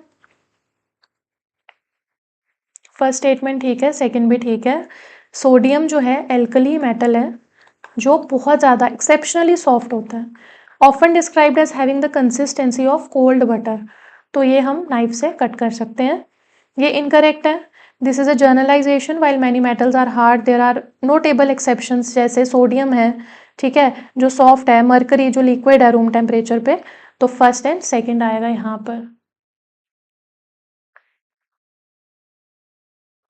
फर्स्ट स्टेटमेंट ठीक है, सेकंड भी ठीक है। सोडियम जो है एल्कली मेटल है जो बहुत ज़्यादा एक्सेप्शनली सॉफ्ट होता है, often described as having the consistency of cold butter, तो ये हम नाइफ से कट कर सकते हैं। ये इनकरेक्ट है। This is a generalisation, while many metals are hard there are notable exceptions, जैसे सोडियम है, ठीक है, जो सॉफ्ट है, मरकरी जो लिक्विड है रूम टेम्परेचर पे, तो फर्स्ट एंड सेकेंड आएगा यहाँ पर।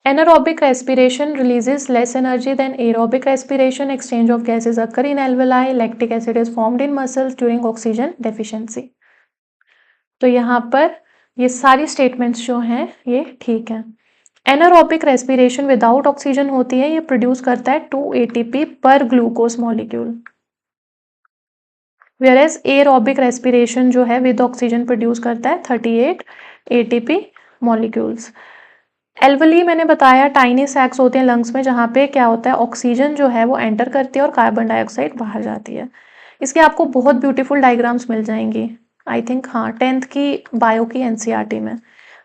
Anaerobic respiration releases less energy than aerobic respiration. Exchange of gases occur in alveoli. Lactic acid is formed in muscles during oxygen deficiency. तो यहाँ पर ये सारी स्टेटमेंट्स जो हैं ये ठीक है। एनारोबिक रेस्पिरेशन विदाउट ऑक्सीजन होती है, ये प्रोड्यूस करता है 2 ATP पर glucose molecule, whereas aerobic respiration जो है विद ऑक्सीजन प्रोड्यूस करता है 38 ATP मॉलिक्यूल्स। एल्वली मैंने बताया टाइनी सैक्स होते हैं लंग्स में, जहाँ पे क्या होता है ऑक्सीजन जो है वो एंटर करती है और कार्बन डाइऑक्साइड बाहर जाती है। इसके आपको बहुत ब्यूटीफुल डायग्राम्स मिल जाएंगी, आई थिंक, हाँ, 10th की बायो की NCERT में।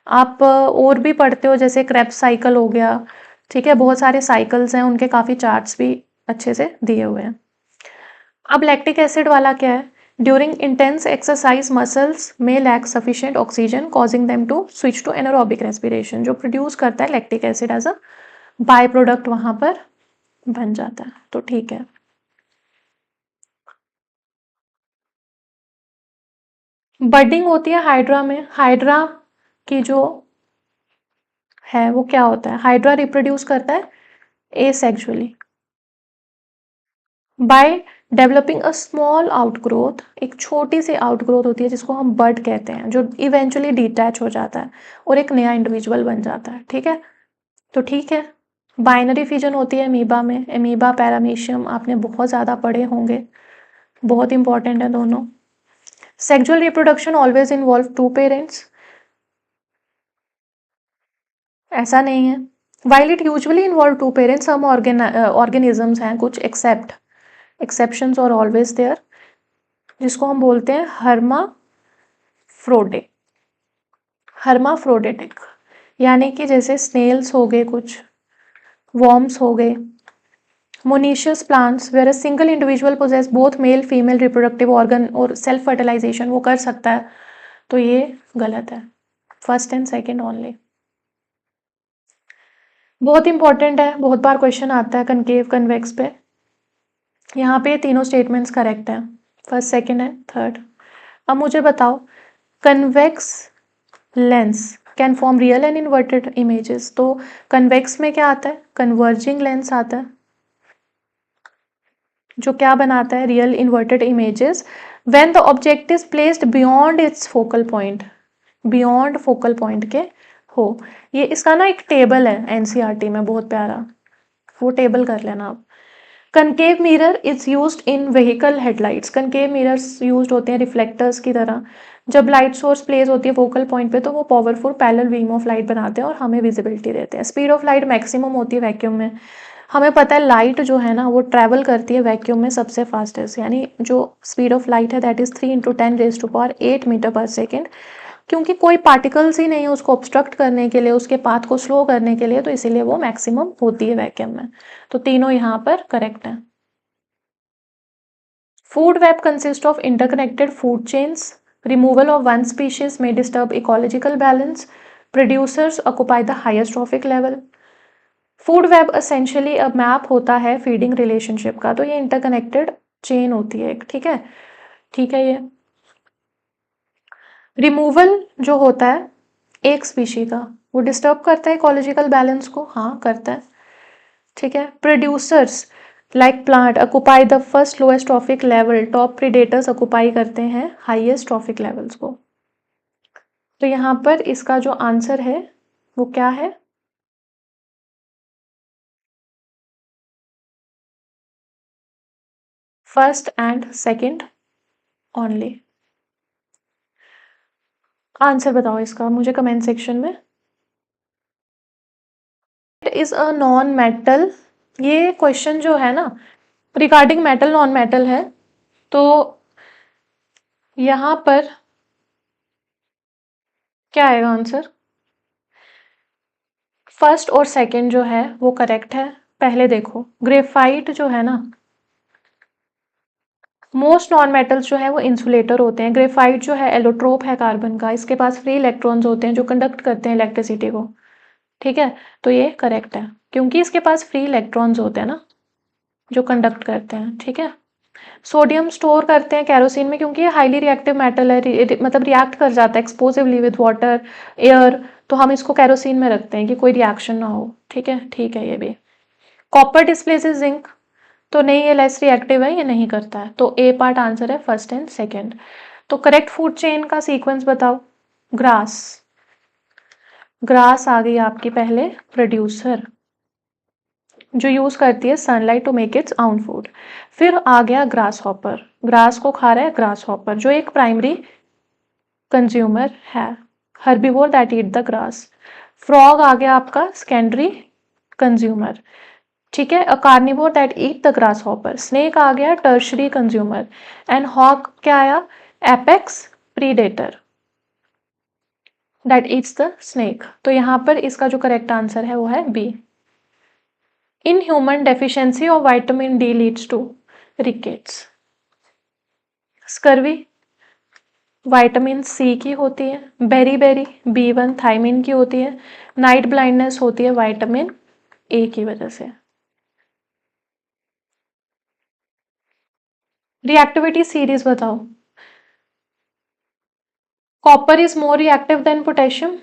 आप और भी पढ़ते हो, जैसे क्रेब्स साइकिल हो गया, ठीक है, बहुत सारे साइकिल्स हैं, उनके काफ़ी चार्ट्स भी अच्छे से दिए हुए हैं। अब लैक्टिक एसिड वाला क्या है? ड्यूरिंग इंटेंस एक्सरसाइज मसल्स में lack sufficient oxygen causing them to switch to anaerobic respiration, जो प्रोड्यूस करता है lactic acid as a by product वहां पर बन जाता है, तो ठीक है। बडिंग होती है हाइड्रा में, हाइड्रा की जो है वो क्या होता है? हाइड्रा रिप्रोड्यूस करता है asexually by developing a small outgrowth, एक छोटी सी आउटग्रोथ होती है जिसको हम बड कहते हैं, जो इवेंचुअली डिटैच हो जाता है और एक नया इंडिविजुअल बन जाता है, ठीक है, तो ठीक है। बाइनरी फिजन होती है अमीबा में, अमीबा पैरामीशियम आपने बहुत ज़्यादा पढ़े होंगे, बहुत इंपॉर्टेंट है दोनों। Sexual reproduction always involve 2 parents, ऐसा नहीं है। While it usually involve 2 parents, some organisms हैं कुछ एक्सेप्ट, एक्सेप्शंस और ऑलवेज देयर, जिसको हम बोलते हैं हर्माफ्रोडेटिक, यानी कि जैसे स्नेल्स हो गए, कुछ वॉर्म्स हो गए। Monoecious plants where a single individual possesses both male female reproductive organ और सेल्फ फर्टिलाइजेशन वो कर सकता है, तो ये गलत है। First and second only. बहुत इंपॉर्टेंट है, बहुत बार क्वेश्चन आता है कनकेव कन्वेक्स पे। यहाँ पे तीनों स्टेटमेंट्स करेक्ट हैं, फर्स्ट सेकेंड एंड थर्ड। अब मुझे बताओ convex lens can form real and inverted images. तो कन्वेक्स में क्या आता है, कन्वर्जिंग लेंस आता है जो क्या बनाता है, real inverted images when the object is placed beyond it's focal point, beyond focal point के हो। ये इसका ना एक टेबल है एनसीईआरटी में बहुत प्यारा, वो टेबल कर लेना आप। Concave mirror is used in vehicle headlights, concave mirrors used होते हैं रिफ्लेक्टर्स की तरह। जब लाइट सोर्स प्लेस होती है फोकल पॉइंट पे तो वो powerful parallel beam of light बनाते हैं और हमें विजिबिलिटी देते हैं। स्पीड ऑफ लाइट मैक्सिमम होती है वैक्यूम में। हमें पता है लाइट जो है ना वो ट्रैवल करती है वैक्यूम में सबसे फास्टेस्ट, यानी जो स्पीड ऑफ लाइट है that is 3 × 10⁻⁸ metre per second. क्योंकि कोई पार्टिकल्स ही नहीं है उसको ऑब्स्ट्रक्ट करने के लिए, उसके पाथ को स्लो करने के लिए, तो इसीलिए वो मैक्सिमम होती है वैक्यूम में। तो तीनों यहाँ पर करेक्ट हैं। Food web consist of interconnected food chains, removal of one species may disturb ecological balance, producers occupy the highest trophic level। Food web essentially अब मैप होता है फीडिंग रिलेशनशिप का, तो ये इंटरकनेक्टेड चेन होती है एक, ठीक है, ठीक है। ये रिमूवल जो होता है एक स्पीशी का, वो डिस्टर्ब करता है इकोलॉजिकल बैलेंस को, हाँ करता है, ठीक है। Producers like plant occupy the first lowest trophic level, top predators occupy करते हैं हाईएस्ट ट्रॉफिक लेवल्स को। तो यहाँ पर इसका जो आंसर है वो क्या है, first and second only. Answer बताओ इसका मुझे कमेंट सेक्शन में। It is a non metal, ये क्वेश्चन जो है ना रिगार्डिंग मेटल नॉन मेटल है, तो यहां पर क्या आएगा आंसर, फर्स्ट और सेकंड जो है वो करेक्ट है। पहले देखो ग्रेफाइट जो है ना, मोस्ट नॉन मेटल्स जो है वो इंसुलेटर होते हैं। ग्रेफाइट जो है एलोट्रोप है कार्बन का, इसके पास फ्री इलेक्ट्रॉन्स होते हैं जो कंडक्ट करते हैं इलेक्ट्रिसिटी को, ठीक है। तो ये करेक्ट है क्योंकि इसके पास फ्री इलेक्ट्रॉन्स होते हैं ना जो कंडक्ट करते हैं, ठीक है। सोडियम स्टोर करते हैं केरोसिन में क्योंकि ये हाईली रिएक्टिव मेटल है, मतलब रिएक्ट कर जाता है एक्सप्लोसिवली विद वाटर एयर, तो हम इसको केरोसिन में रखते हैं कि कोई रिएक्शन ना हो, ठीक है, ठीक है। ये भी कॉपर डिस्प्लेसेस जिंक, तो नहीं ये लेस रिएक्टिव है, ये नहीं करता है, तो ए पार्ट आंसर है फर्स्ट एंड सेकंड। तो करेक्ट फूड चेन का सीक्वेंस बताओ। ग्रास, ग्रास आ गई आपकी पहले प्रोड्यूसर जो यूज करती है सनलाइट टू मेक इट्स आउन फूड। फिर आ गया ग्रास हॉपर, ग्रास को खा रहा है ग्रास हॉपर जो एक प्राइमरी कंज्यूमर है, herbivore that eat the grass. Frog आ गया आपका सेकेंडरी कंज्यूमर, ठीक है, a carnivore that eat the grasshopper. Snake आ गया टर्शरी कंज्यूमर एंड हॉक क्या आया, apex predator that eats the snake. तो यहां पर इसका जो करेक्ट आंसर है वो है B. In human deficiency of vitamin D leads to rickets. Scurvy vitamin C की होती है, बेरी बेरी B1 थायमिन की होती है, नाइट ब्लाइंडनेस होती है विटामिन ए की वजह से। रिएक्टिविटी सीरीज बताओ। Copper is more reactive than potassium,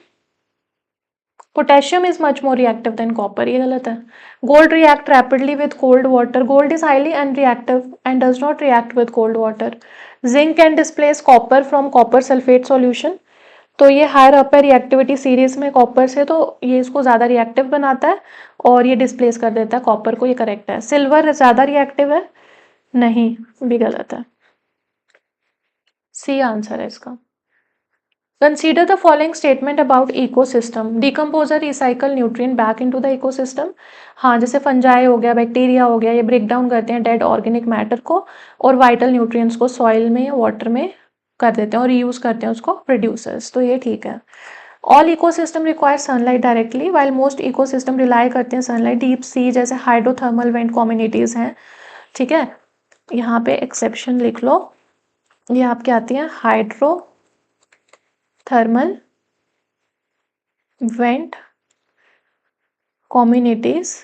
potassium is much more reactive than copper, ये गलत है। Gold react rapidly with cold water, gold is highly unreactive and does not react with cold water. Zinc can displace copper from copper sulphate solution, तो ये higher up है reactivity series में copper से, तो ये इसको ज्यादा रिएक्टिव बनाता है और ये डिस्प्लेस कर देता है कॉपर को, ये करेक्ट है। सिल्वर ज्यादा रिएक्टिव है, नहीं, भी गलत है, सी आंसर है इसका। Consider the following statement about ecosystem. Decomposer recycle nutrient back into the ecosystem. हाँ, जैसे फंजाई हो गया, बैक्टीरिया हो गया, ये ब्रेक डाउन करते हैं डेड ऑर्गेनिक मैटर को और वाइटल न्यूट्रिएंट्स को सॉइल में या वाटर में कर देते हैं और रीयूज करते हैं उसको प्रोड्यूसर्स, तो ये ठीक है। All ecosystem require sunlight directly while most ecosystem rely करते हैं सनलाइट। डीप सी जैसे हाइड्रोथर्मल वेंट कम्युनिटीज हैं, ठीक है, यहाँ पे एक्सेप्शन लिख लो, ये आपके आती हैं हाइड्रो थर्मल वेंट कम्युनिटीज,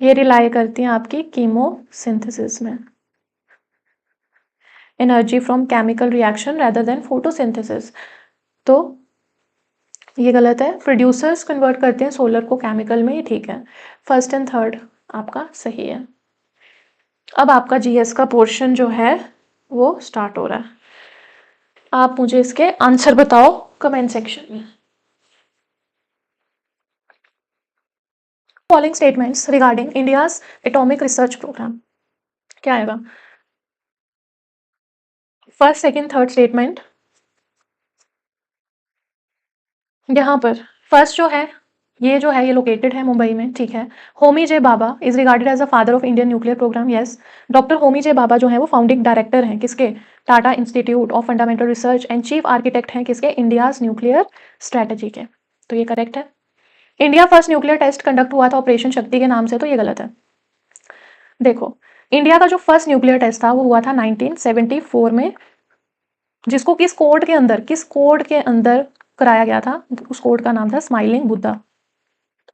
ये रिलाई करती हैं आपकी कीमोसिंथेसिस में, energy from chemical reaction rather than photosynthesis. तो ये गलत है। प्रोड्यूसर्स कन्वर्ट करते हैं सोलर को केमिकल में, ये ठीक है। फर्स्ट एंड थर्ड आपका सही है। अब आपका जीएस का पोर्शन जो है वो स्टार्ट हो रहा है। आप मुझे इसके आंसर बताओ कमेंट सेक्शन में। Following statements regarding India's atomic research programme, क्या आएगा? फर्स्ट सेकंड थर्ड स्टेटमेंट यहाँ पर फर्स्ट जो है ये लोकेटेड है मुंबई में, ठीक है। Homi J Bhabha is regarded as a father of Indian nuclear programme, yes. Doctor Homi J Bhabha जो है वो फाउंडिंग डायरेक्टर हैं किसके? Tata institute of fundamental research and chief architect हैं किसके? इंडियाज न्यूक्लियर स्ट्रेटेजी के, तो ये करेक्ट है। India first nuclear test conduct हुआ था ऑपरेशन शक्ति के नाम से, तो ये गलत है। देखो, इंडिया का जो फर्स्ट न्यूक्लियर टेस्ट था वो हुआ था 1974 में, जिसको किस कोड के अंदर कराया गया था? उस कोड का नाम था स्माइलिंग बुद्धा।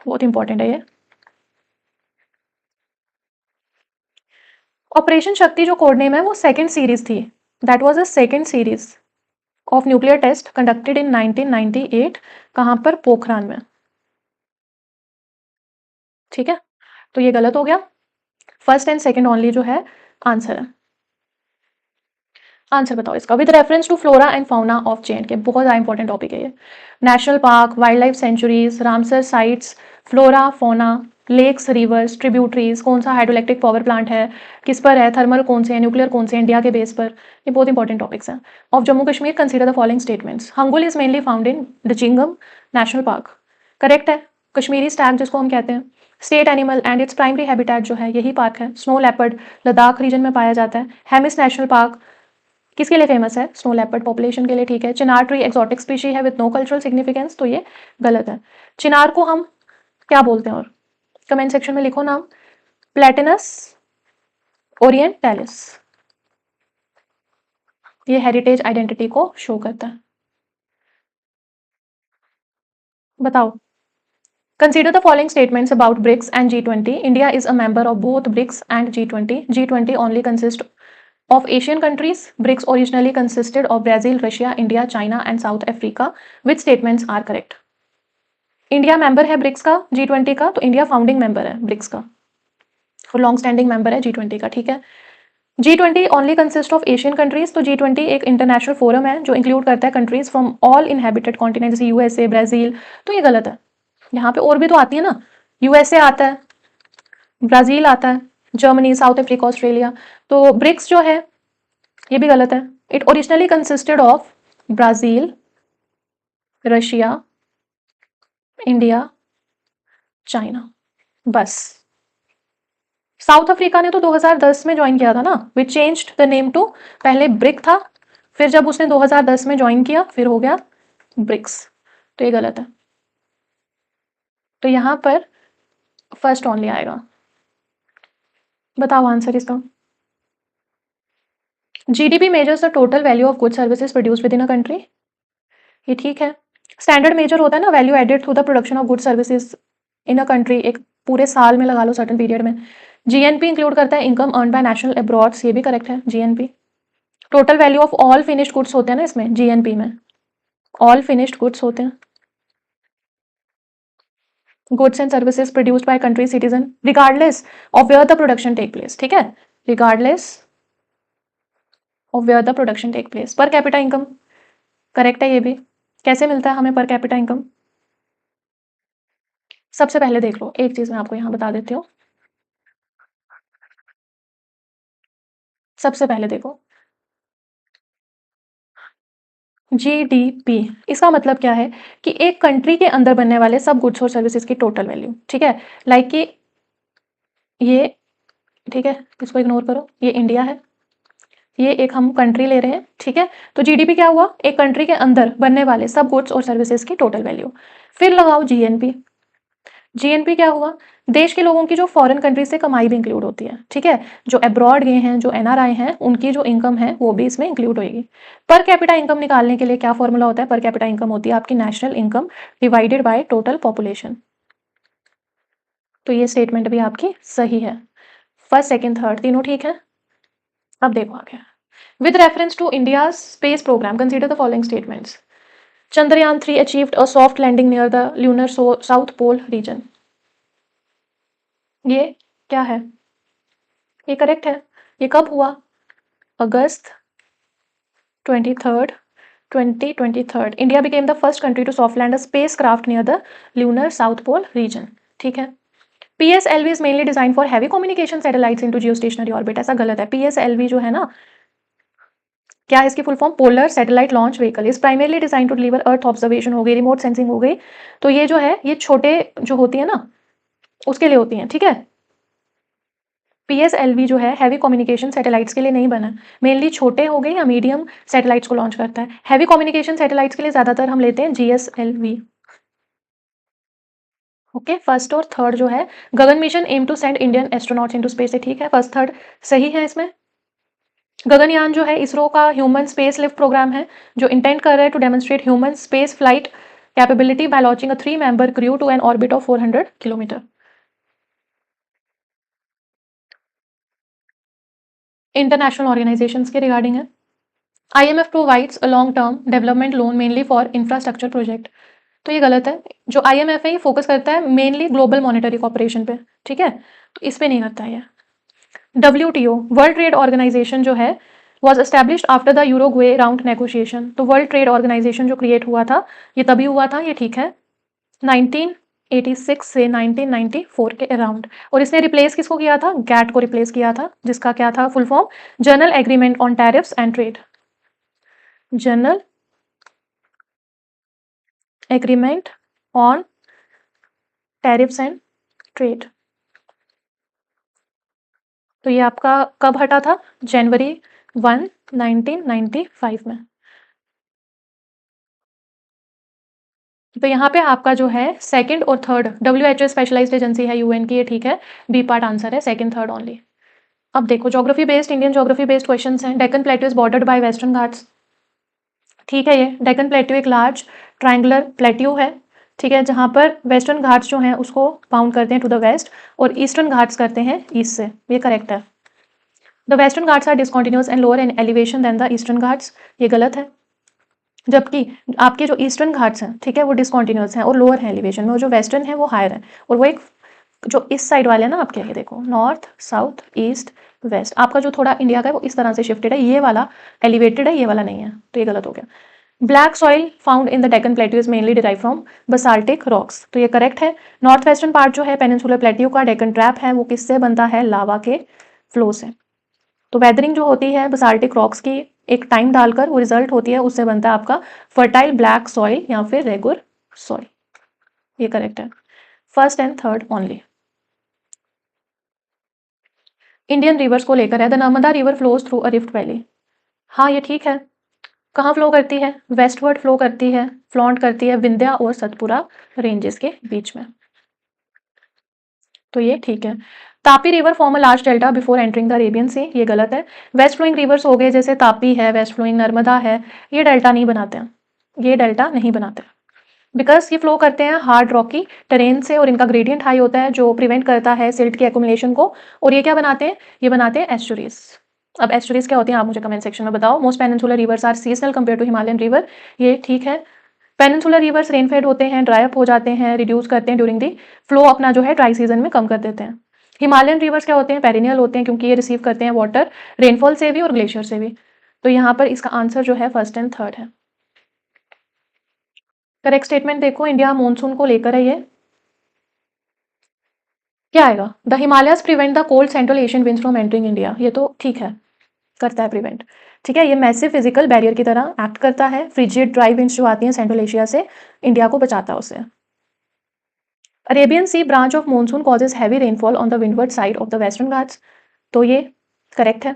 बहुत इंपॉर्टेंट है ये। ऑपरेशन शक्ति जो कोड नेम है वो सेकंड सीरीज थी, that was a second series of nuclear test conducted in 1998। कहां पर? पोखरान में, ठीक है। तो ये गलत हो गया। फर्स्ट एंड सेकंड ओनली जो है आंसर है। आंसर बताओ इसका। With reference to flora and fauna of J and K, बहुत ज़्यादा इंपॉर्टेंट टॉपिक है ये। National park, wild life sanctuaries, Ramsar sites, flora fauna, lakes, rivers, tributaries, कौन सा हाइड्रोइलेक्ट्रिक पावर प्लांट है, किस पर है, थर्मल कौन से हैं, न्यूक्लियर कौन से हैं, इंडिया के बेस पर, ये बहुत इंपॉर्टेंट टॉपिक्स हैं। Of Jammu Kashmir consider the following statements. Hangul is mainly found in Dachigam national park, correct है। कश्मीरी स्टैग जिसको हम कहते हैं, state animal and its primary habitat जो है यही पार्क है। स्नो लेपर्ड लद्दाख रीजन में पाया जाता है। हेमिस नेशनल पार्क किसके लिए फेमस है? स्नो लेपर्ड पॉपुलेशन के लिए, ठीक है। चिनार ट्री एक्सोटिक स्पीशी है विद नो कल्चरल सिग्निफिकेंस, तो ये गलत है। चिनार को हम क्या बोलते हैं? और कमेंट सेक्शन में लिखो नाम। प्लेटिनस ओरिएंटालिस, ये हेरिटेज आइडेंटिटी को शो करता है। बताओ। Consider the following statements about BRICS and G20. India is a member of both BRICS and G20. G20 only consists of Asian countries. BRICS originally consisted of Brazil, Russia, India, China and South Africa. Which statements are correct? India member है BRICS का, G20 का, तो India founding member है BRICS का, और long standing member है G20 का, ठीक है। G20 only consist of Asian countries, तो G20 एक इंटरनेशनल फोरम है जो इंक्लूड करता है countries from all inhabited continent, जैसे यूएसए, ब्राजील, तो ये गलत है। यहाँ पे और भी तो आती है ना, यूएसए आता है, ब्राजील आता है, जर्मनी, साउथ अफ्रीका, ऑस्ट्रेलिया, तो ब्रिक्स जो है ये भी गलत है। It originally consisted of Brazil, Russia, India, China, बस। साउथ अफ्रीका ने तो 2010 में ज्वाइन किया था ना, विच चेंज्ड द नेम टू, पहले ब्रिक था, फिर जब उसने 2010 में ज्वाइन किया फिर हो गया ब्रिक्स, तो ये गलत है। तो यहां पर फर्स्ट ओनली आएगा। बताओ आंसर इसका। GDP measures the total value of good services produce within a country, ये ठीक है। स्टैंडर्ड मेजर होता है ना value added through the production of good services in a country, एक पूरे साल में लगा लो सर्टेन पीरियड में। जीएनपी इंक्लूड करता है income earn by national abroads, ये भी करेक्ट है GNP. Total value of all finished goods होते हैं ना इसमें, जीएनपी में ऑल फिनिश्ड गुड्स होते हैं, goods and services produced by country citizen regardless of where the production take place, ठीक है, regardless of where the production take place. Per capita income correct है ये भी। कैसे मिलता है हमें पर कैपिटा इनकम? सबसे पहले देख लो, एक चीज मैं आपको यहां बता देती हूँ। सबसे पहले देखो, जीडीपी, इसका मतलब क्या है कि एक कंट्री के अंदर बनने वाले सब गुड्स और सर्विसेज की टोटल वैल्यू, ठीक है। लाइक कि ये, ठीक है, इसको इग्नोर करो, ये इंडिया है, ये एक हम कंट्री ले रहे हैं, ठीक है। तो जीडीपी क्या हुआ? एक कंट्री के अंदर बनने वाले सब गुड्स और सर्विसेज की टोटल वैल्यू। फिर लगाओ जीएनपी, जीएनपी क्या हुआ? देश के लोगों की जो फॉरेन कंट्री से कमाई भी इंक्लूड होती है, ठीक है, जो अब्रॉड गए हैं, जो एनआरआई हैं, उनकी जो इनकम है वो भी इसमें इंक्लूड होगी। पर कैपिटा इनकम निकालने के लिए क्या फॉर्मूला होता है? पर कैपिटा इनकम होती है आपकी national income divided by total population. तो ये स्टेटमेंट भी आपकी सही है। फर्स्ट सेकेंड थर्ड तीनों ठीक है। अब देखो आगे। With reference to India space programme consider the following statements. Chandrayaan 3 achieved a soft landing near the lunar south pole region. ये क्या है? ये करेक्ट है। ये कब हुआ? अगस्त 23rd 2023 India became the first country to soft land a spacecraft near the lunar south pole region. ठीक है। PSLV is mainly designed for heavy communication satellites into geostationary orbit. ऐसा गलत है। PSLV जो है ना, क्या है इसकी full form? Polar satellite launch vehicle. Is primarily design to deliver earth observation हो गई, रिमोट सेंसिंग हो गई। तो ये जो है, ये छोटे जो होती है ना, उसके लिए होती हैं। ठीक है। PSLV जो है हैवी कम्युनिकेशन सैटेलाइट्स के लिए नहीं बना, मेनली छोटे हो गए या मीडियम सैटेलाइट्स को लॉन्च करता है। हैवी कम्युनिकेशन सैटेलाइट्स के लिए ज्यादातर हम लेते हैं GSLV। ओके, फर्स्ट और थर्ड जो है, Gagan mission aim to send Indian astronauts into space है। ठीक है, फर्स्ट थर्ड सही है इसमें। गगनयान जो है इसरो का ह्यूमन स्पेस लिफ्ट प्रोग्राम है, जो इंटेंड कर रहा है to demonstrate human space flight capability by launching a 3 member crew to an orbit of 400 kilometre. International organisations के रिगार्डिंग है। IMF provides a long term development loan mainly for infrastructure project. तो ये गलत है। जो IMF है ये focus करता है मेनली ग्लोबल मॉनेटरी कॉपरेशन पे। ठीक है, तो इस पे नहीं करता है। WTO वर्ल्ड ट्रेड ऑर्गेनाइजेशन जो है was established after the Uruguay round negotiation. तो वर्ल्ड ट्रेड ऑर्गेनाइजेशन जो क्रिएट हुआ था ये तभी हुआ था, ये ठीक है, 1986 से 1994 के अराउंड। और इसने रिप्लेस किसको किया था? गैट को रिप्लेस किया था, जिसका क्या था full form? General agreement on tariffs and trade. General agreement on tariffs and trade. तो ये आपका कब हटा था? जनवरी 1 1995 में। तो यहाँ पे आपका जो है सेकंड और थर्ड, WHO स्पेशलाइज्ड एजेंसी है UN की, ये ठीक है, बी पार्ट आंसर है, सेकंड थर्ड ओनली। अब देखो geography based, Indian geography based questions हैं। Deccan plateau is bordered by Western Ghats. ठीक है, ये डेक्कन प्लेट्यू एक लार्ज ट्रायंगुलर प्लेट्यू है। ठीक है, जहाँ पर वेस्टर्न घाट्स जो हैं उसको बाउंड करते हैं टू द वेस्ट और ईस्टर्न घाट्स करते हैं ईस्ट से। ये करेक्ट है। The western Ghats are discontinuous and lower in elevation than the eastern Ghats. ये गलत है। जबकि आपके जो ईस्टर्न घाट्स हैं, ठीक है, वो डिसकॉन्टिन्यूअस हैं और लोअर है एलिवेशन में, और जो वेस्टर्न है वो हायर है। और वो एक जो इस साइड वाले हैं ना आपके, ये देखो नॉर्थ साउथ ईस्ट वेस्ट, आपका जो थोड़ा इंडिया का है वो इस तरह से शिफ्टेड है, ये वाला एलिवेटेड है, ये वाला नहीं है, तो ये गलत हो गया। Black soil found in the Deccan plateau is mainly derive from basaltic rocks. तो ये करेक्ट है। नॉर्थ वेस्टर्न पार्ट जो है पेनिनसुलर प्लेट्यू का डेक्कन ट्रैप है, वो किससे बनता है? लावा के फ्लो से। तो वेदरिंग जो होती है बसाल्टिक रॉक्स की, एक टाइम डालकर वो रिजल्ट होती है, उससे बनता है आपका फर्टाइल ब्लैक सॉइल या फिर रेगुलर सॉइल। ये करेक्ट है। First and third only. Indian reverse को लेकर है। The Narmada river flows through a rift valley. हाँ ये ठीक है। कहाँ फ्लो करती है? वेस्टवर्ड फ्लो करती है, फ्लॉन्ट करती है विंध्या और सतपुरा रेंजेस के बीच में। तो ये ठीक है। Tapi river form a large delta before entering the Arabian Sea. ये गलत है। वेस्ट फ्लोइंग रिवर्स हो गए, जैसे तापी है, वेस्ट फ्लोइंग नर्मदा है, ये डेल्टा नहीं बनाते हैं, ये डेल्टा नहीं बनाते बिकॉज ये फ्लो करते हैं हार्ड रॉकी टेरेन से और इनका ग्रेडियंट हाई होता है जो प्रिवेंट करता है सिल्ट की एक्युमुलेशन को। और ये क्या बनाते हैं? ये बनाते हैं एस्चुरीज। अब एस्चुरीज क्या होती हैं आप मुझे कमेंट सेक्शन में बताओ। Most peninsular rivers are seasonal compare to Himalayan river. ये ठीक है। पेनिनसुलर रिवर्स रेनफेड होते हैं, ड्राई अप हो जाते हैं, रिड्यूस करते हैं ड्यूरिंग दी फ्लो, अपना जो है ड्राई सीजन में कम कर देते हैं। हिमालयन रिवर्स क्या होते हैं? पेरिनियल होते हैं, क्योंकि ये रिसीव करते हैं वाटर रेनफॉल से भी और ग्लेशियर से भी। तो यहाँ पर इसका आंसर जो है फर्स्ट एंड थर्ड है। करेक्ट स्टेटमेंट देखो, इंडिया मॉनसून को लेकर है ये। क्या आएगा? The Himalayas prevent the cold central Asian winds from entering India. ये तो ठीक है, करता है प्रिवेंट। ठीक है, ये मैसिव फिजिकल बैरियर की तरह एक्ट करता है। फ्रिजिड ड्राई विंड्स जो आती हैं सेंट्रल एशिया से, इंडिया को बचाता है उससे। Arabian sea branch of monsoon causes heavy rainfall on the windward side of the western Ghats. तो ये करेक्ट है।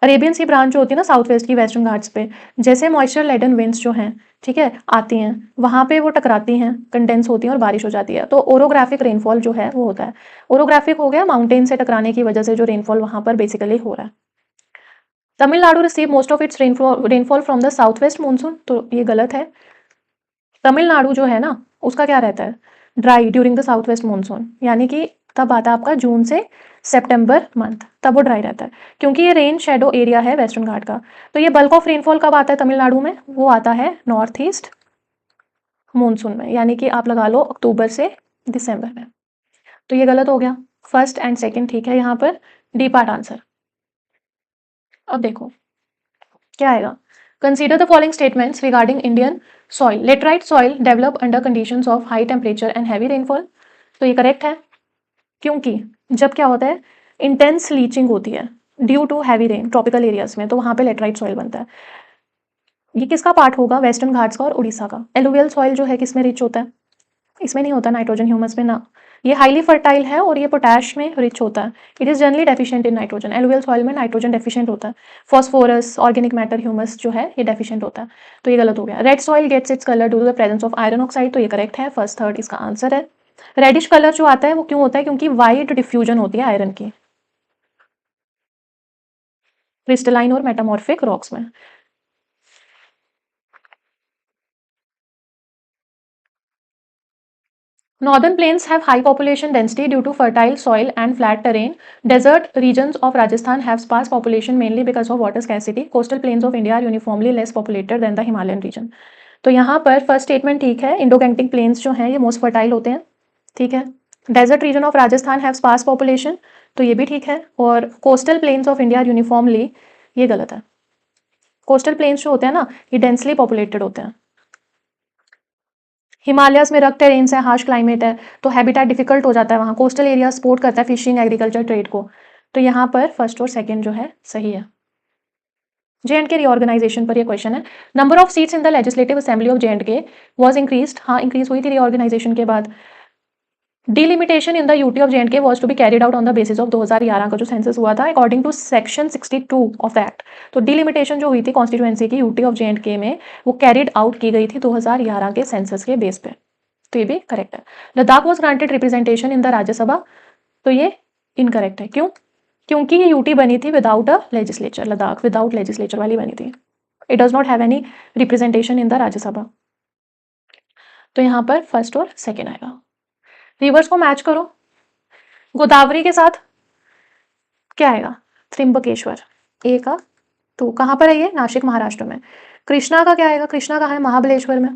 अरेबियन सी ब्रांच जो होती है ना साउथ वेस्ट की वेस्टर्न घाट्स पे, जैसे मॉइस्चर लेडन विंड्स जो हैं, ठीक है, आती हैं, वहां पे वो टकराती हैं, कंडेंस होती हैं और बारिश हो जाती है। तो ओरोग्राफिक रेनफॉल जो है वो होता है। ओरोग्राफिक हो गया माउंटेन से टकराने की वजह से जो रेनफॉल वहां पर बेसिकली हो रहा है। Tamil Nadu receive most of its rainfall from the south west monsoon. तो ये गलत है। तमिलनाडु जो है ना उसका क्या रहता है? Dry during the south west monsoon, यानी कि तब आता है आपका जून से सितंबर मंथ, तब वो ड्राई रहता है, क्योंकि ये रेन शेडो एरिया है वेस्टर्न घाट का। तो ये बल्क ऑफ रेनफॉल कब आता है तमिलनाडु में? वो आता है नॉर्थ ईस्ट मानसून में, यानी कि आप लगा लो अक्टूबर से दिसंबर में। तो ये गलत हो गया, फर्स्ट एंड सेकंड ठीक है यहाँ पर, डी पार्ट आंसर। अब देखो क्या आएगा, consider the following statements regarding Indian soil, laterite soil develop under conditions of high temperature and heavy rainfall. तो ये करेक्ट है, क्योंकि जब क्या होता है इंटेंस लीचिंग होती है due to heavy rain tropical areas में, तो वहां पे लेटराइट सॉइल बनता है। ये किसका पार्ट होगा, वेस्टर्न घाट्स का और उड़ीसा का। एलुवियल सॉइल जो है किसमें रिच होता है, इसमें नहीं होता, नाइट्रोजन ह्यूमस में ना। ये हाईली फर्टाइल है और ये पोटैश में रिच होता है। It is generally deficient in nitrogen, alluvial soil में नाइट्रोजन डेफिशिएंट होता है, फॉस्फोरस ऑर्गेनिक मैटर ह्यूमस जो है ये डेफिशिएंट होता है। तो ये गलत हो गया। Red soil gets its colour due to the presence of iron oxide, तो ये करेक्ट है, फर्स्ट थर्ड इसका आंसर है। रेडिश कलर जो आता है वो क्यों होता है, क्योंकि वाइड डिफ्यूजन होती है आयरन की क्रिस्टलाइन और मेटामॉर्फिक रॉक्स में। Northern plains have high population density due to fertile soil and flat terrain. Desert regions of Rajasthan have sparse population mainly because of water scarcity. Coastal plains of India are uniformly less populated than the Himalayan region. तो यहाँ पर first statement ठीक है, इंडोगैंक्टिक planes जो हैं ये most fertile होते हैं, ठीक है। Desert region of Rajasthan have sparse population, तो ये भी ठीक है। और coastal plains of India uniformly, ये गलत है। कोस्टल प्लेन्स जो होते हैं ना ये डेंसली पॉपुलेटेड होते हैं। हिमालयस में रग टेरेन्स है, हार्श क्लाइमेट है, तो हैबिटेट डिफिकल्ट हो जाता है वहाँ। कोस्टल एरिया सपोर्ट करता है फिशिंग एग्रीकल्चर ट्रेड को। तो यहाँ पर फर्स्ट और सेकंड जो है सही है। J&K रीऑर्गेनाइजेशन पर ये क्वेश्चन है, number of seats in the legislative assembly of J&K was increased. हाँ इंक्रीज हुई थी रीऑर्गेनाइजेशन के बाद। Delimitation in the UT of J&K was to be carried out on the basis of 2011 का जो सेंसस हुआ था according to section 62 of the act. तो डिलिमिटेशन जो हुई थी कॉन्स्टिट्यूएंसी की यूटी ऑफ J&K में, वो कैरिड आउट की गई थी 2011 के सेंसस के बेस पे। तो ये भी करेक्ट है। Ladakh was granted representation in the Rajya Sabha, तो ये इनकरेक्ट है। क्यों, क्योंकि ये यूटी बनी थी without a legislature, Ladakh without legislature वाली बनी थी। It does not have any representation in the Rajya Sabha. तो यहाँ पर फर्स्ट और सेकेंड आएगा। रिवर्स को मैच करो, गोदावरी के साथ क्या आएगा, त्रिम्बकेश्वर, ए का तो कहाँ पर है ये, नासिक महाराष्ट्र में। कृष्णा का क्या आएगा, कृष्णा कहाँ है, महाबलेश्वर में।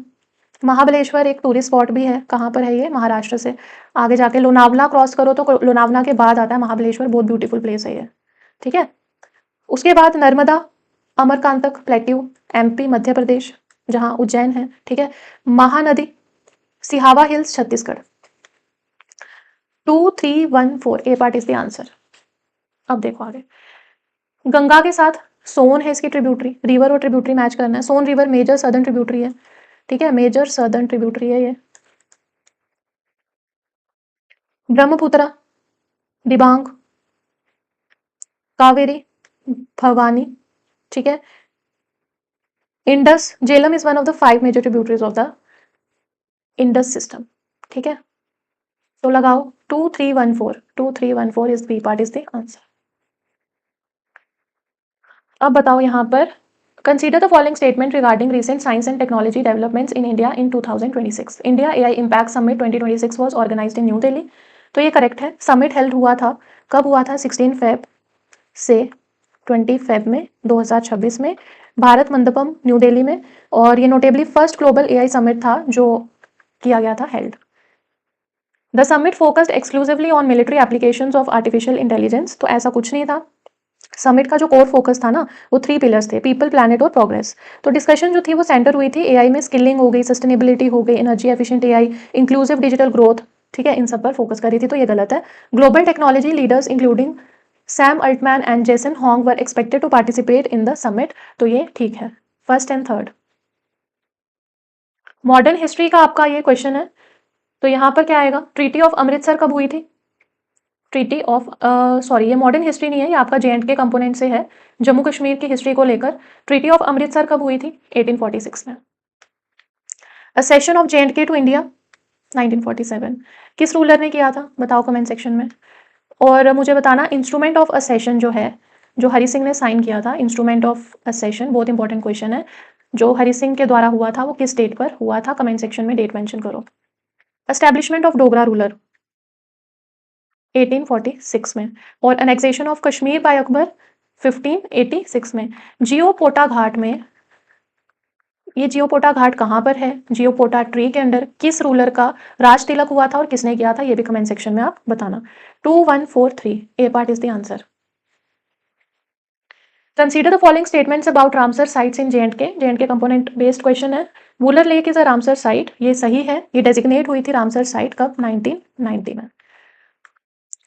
महाबलेश्वर एक टूरिस्ट स्पॉट भी है, कहाँ पर है ये, महाराष्ट्र से आगे जाके लोनावला क्रॉस करो तो लोनावला के बाद आता है महाबलेश्वर, बहुत ब्यूटीफुल प्लेस है ये, ठीक है। उसके बाद नर्मदा, अमरकांतक प्लेट्यू, एमपी मध्य प्रदेश जहाँ उज्जैन है, ठीक है। Mahanadi, Sihawa hills Chhattisgarh. 2 3 1 4 A part is the answer. अब देखो आगे, गंगा के साथ सोन है इसकी ट्रिब्यूटरी, रिवर और ट्रिब्यूटरी मैच करना है। सोन रिवर मेजर सदर्न ट्रिब्यूटरी है, ठीक है, मेजर सदर्न ट्रिब्यूटरी है ये। ब्रह्मपुत्र, दिबांग, कावेरी, भवानी, ठीक है। Indus, Jhelum is one of the 5 major tributaries of the Indus system, ठीक है। तो लगाओ 2 3 1 4, 2 3 1 4 is B part is the answer. अब बताओ यहाँ पर, consider the following statement regarding recent science and technology developments in India in 2026। India AI impact summit 2026 was organised in New Delhi, तो ये करेक्ट है। समिट हेल्ड हुआ था, कब हुआ था, 16 फेब से 20 फेब में 2026 में, भारत मंडपम न्यू दिल्ली में। और ये notably first global AI summit था जो किया गया था held. The summit focused exclusively on military applications of artificial intelligence, तो ऐसा कुछ नहीं था। समिट का जो कोर फोकस था ना वो 3 पिलर्स थे, पीपल, प्लैनेट और प्रोग्रेस। तो डिस्कशन जो थी वो सेंटर हुई थी एआई में, स्किलिंग हो गई, सस्टेनेबिलिटी हो गई, energy efficient AI, inclusive digital growth, ठीक है, इन सब पर फोकस करी थी। तो ये गलत है। Global technology leaders including Sam Altman and Jensen Huang were expected to participate in the summit, तो ये ठीक है, first and third. Modern history का आपका ये क्वेश्चन है, तो यहाँ पर क्या आएगा, ट्रीटी ऑफ अमृतसर कब हुई थी, ट्रीटी ऑफ सॉरी ये मॉडर्न हिस्ट्री नहीं है, ये आपका J&K कंपोनेंट से है, जम्मू कश्मीर की हिस्ट्री को लेकर। ट्रीटी ऑफ अमृतसर कब हुई थी, 1846 में। असेशन ऑफ J&K टू इंडिया 1947, किस रूलर ने किया था, बताओ कमेंट सेक्शन में। और मुझे बताना इंस्ट्रूमेंट ऑफ असेशन जो है, जो हरि सिंह ने साइन किया था, इंस्ट्रूमेंट ऑफ असेशन बहुत इंपॉर्टेंट क्वेश्चन है, जो हरि सिंह के द्वारा हुआ था वो किस डेट पर हुआ था, कमेंट सेक्शन में डेट मेंशन करो। एस्टैब्लिशमेंट ऑफ डोगरा रूलर 1846 में, और annexation of Kashmir by Akbar 1586 में। जियो पोटा घाट में ये जियोपोटा घाट कहाँ पर है, जियोपोटा ट्री के अंडर किस रूलर का राज तिलक हुआ था और किसने किया था, ये भी कमेंट सेक्शन में आप बताना। 2143 A part is the answer. Consider the following statements about Ramsar sites in J and K component based question है। Wular lake is a Ramsar site, ये सही है। ये डेजिग्नेट हुई थी रामसर साइट कब, 1990 में।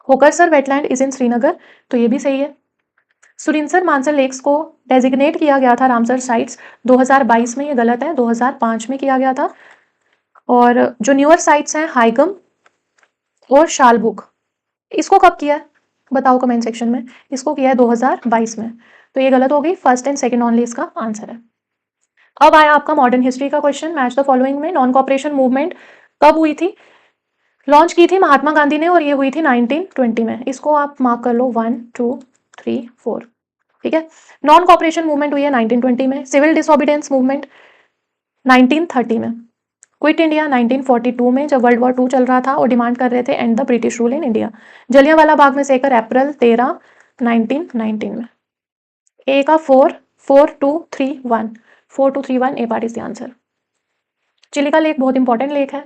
Hokersar wetland is in Srinagar, तो ये भी सही है। सुरिनसर मानसर लेक्स को डेजिग्नेट किया गया था रामसर साइट्स 2022 में, ये गलत है, 2005 में किया गया था। और जो न्यूअर साइट्स हैं हाइगम और शालबुक, इसको कब किया है बताओ कमेंट सेक्शन में। इसको किया है 2022 में, तो ये गलत हो गई, फर्स्ट एंड सेकंड ओनली इसका आंसर है। अब आया आपका मॉडर्न हिस्ट्री का क्वेश्चन। मैच द फॉलोइंग में नॉन कॉपरेशन मूवमेंट कब हुई थी, लॉन्च की थी महात्मा गांधी ने और ये हुई थी 1920 में। इसको आप मार्क कर लो 1 2 3 4, ठीक है। नॉन कॉपरेशन मूवमेंट हुई है 1920 में। सिविल डिसोबीडियंस मूवमेंट 1930 में। क्विट इंडिया 1942 में, जब वर्ल्ड वॉर 2 चल रहा था और डिमांड कर रहे थे and the British rule in India. Jallianwala Bagh में सेकर अप्रैल 13 1919 में। ए का 4 4 2 3 1 4 2 3 1 ए part is the answer. Chilika lake बहुत इंपॉर्टेंट लेक है।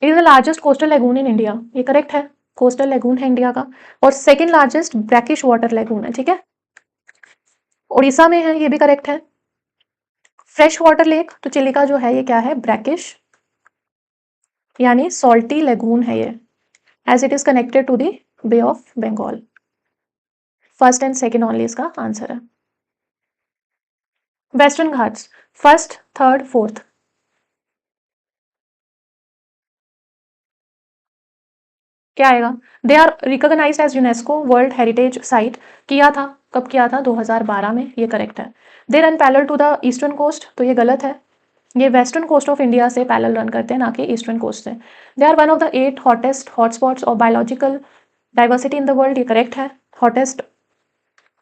It is the largest coastal lagoon in India, ये करेक्ट है, कोस्टल लेगून है इंडिया का। और second largest brackish water lagoon है, ठीक है। उड़ीसा में है, ये भी करेक्ट है। फ्रेश वाटर लेक, तो चिलिका जो है ये क्या है, ब्रैकिश यानी सॉल्टी लेगून है ये, as it is connected to the bay of Bengal. First and second only इसका आंसर है। Western Ghats first third fourth, क्या आएगा। They are recognise as UNESCO world heritage site, किया था, कब किया था, 2012 में, ये करेक्ट है। They run parallel to the eastern coast, तो ये गलत है, ये वेस्टर्न कोस्ट ऑफ इंडिया से पैरेलल रन करते हैं, ना कि ईस्टर्न कोस्ट से। They are one of the 8 hottest hotspots of biological diversity in the world, ये करेक्ट है, हॉटेस्ट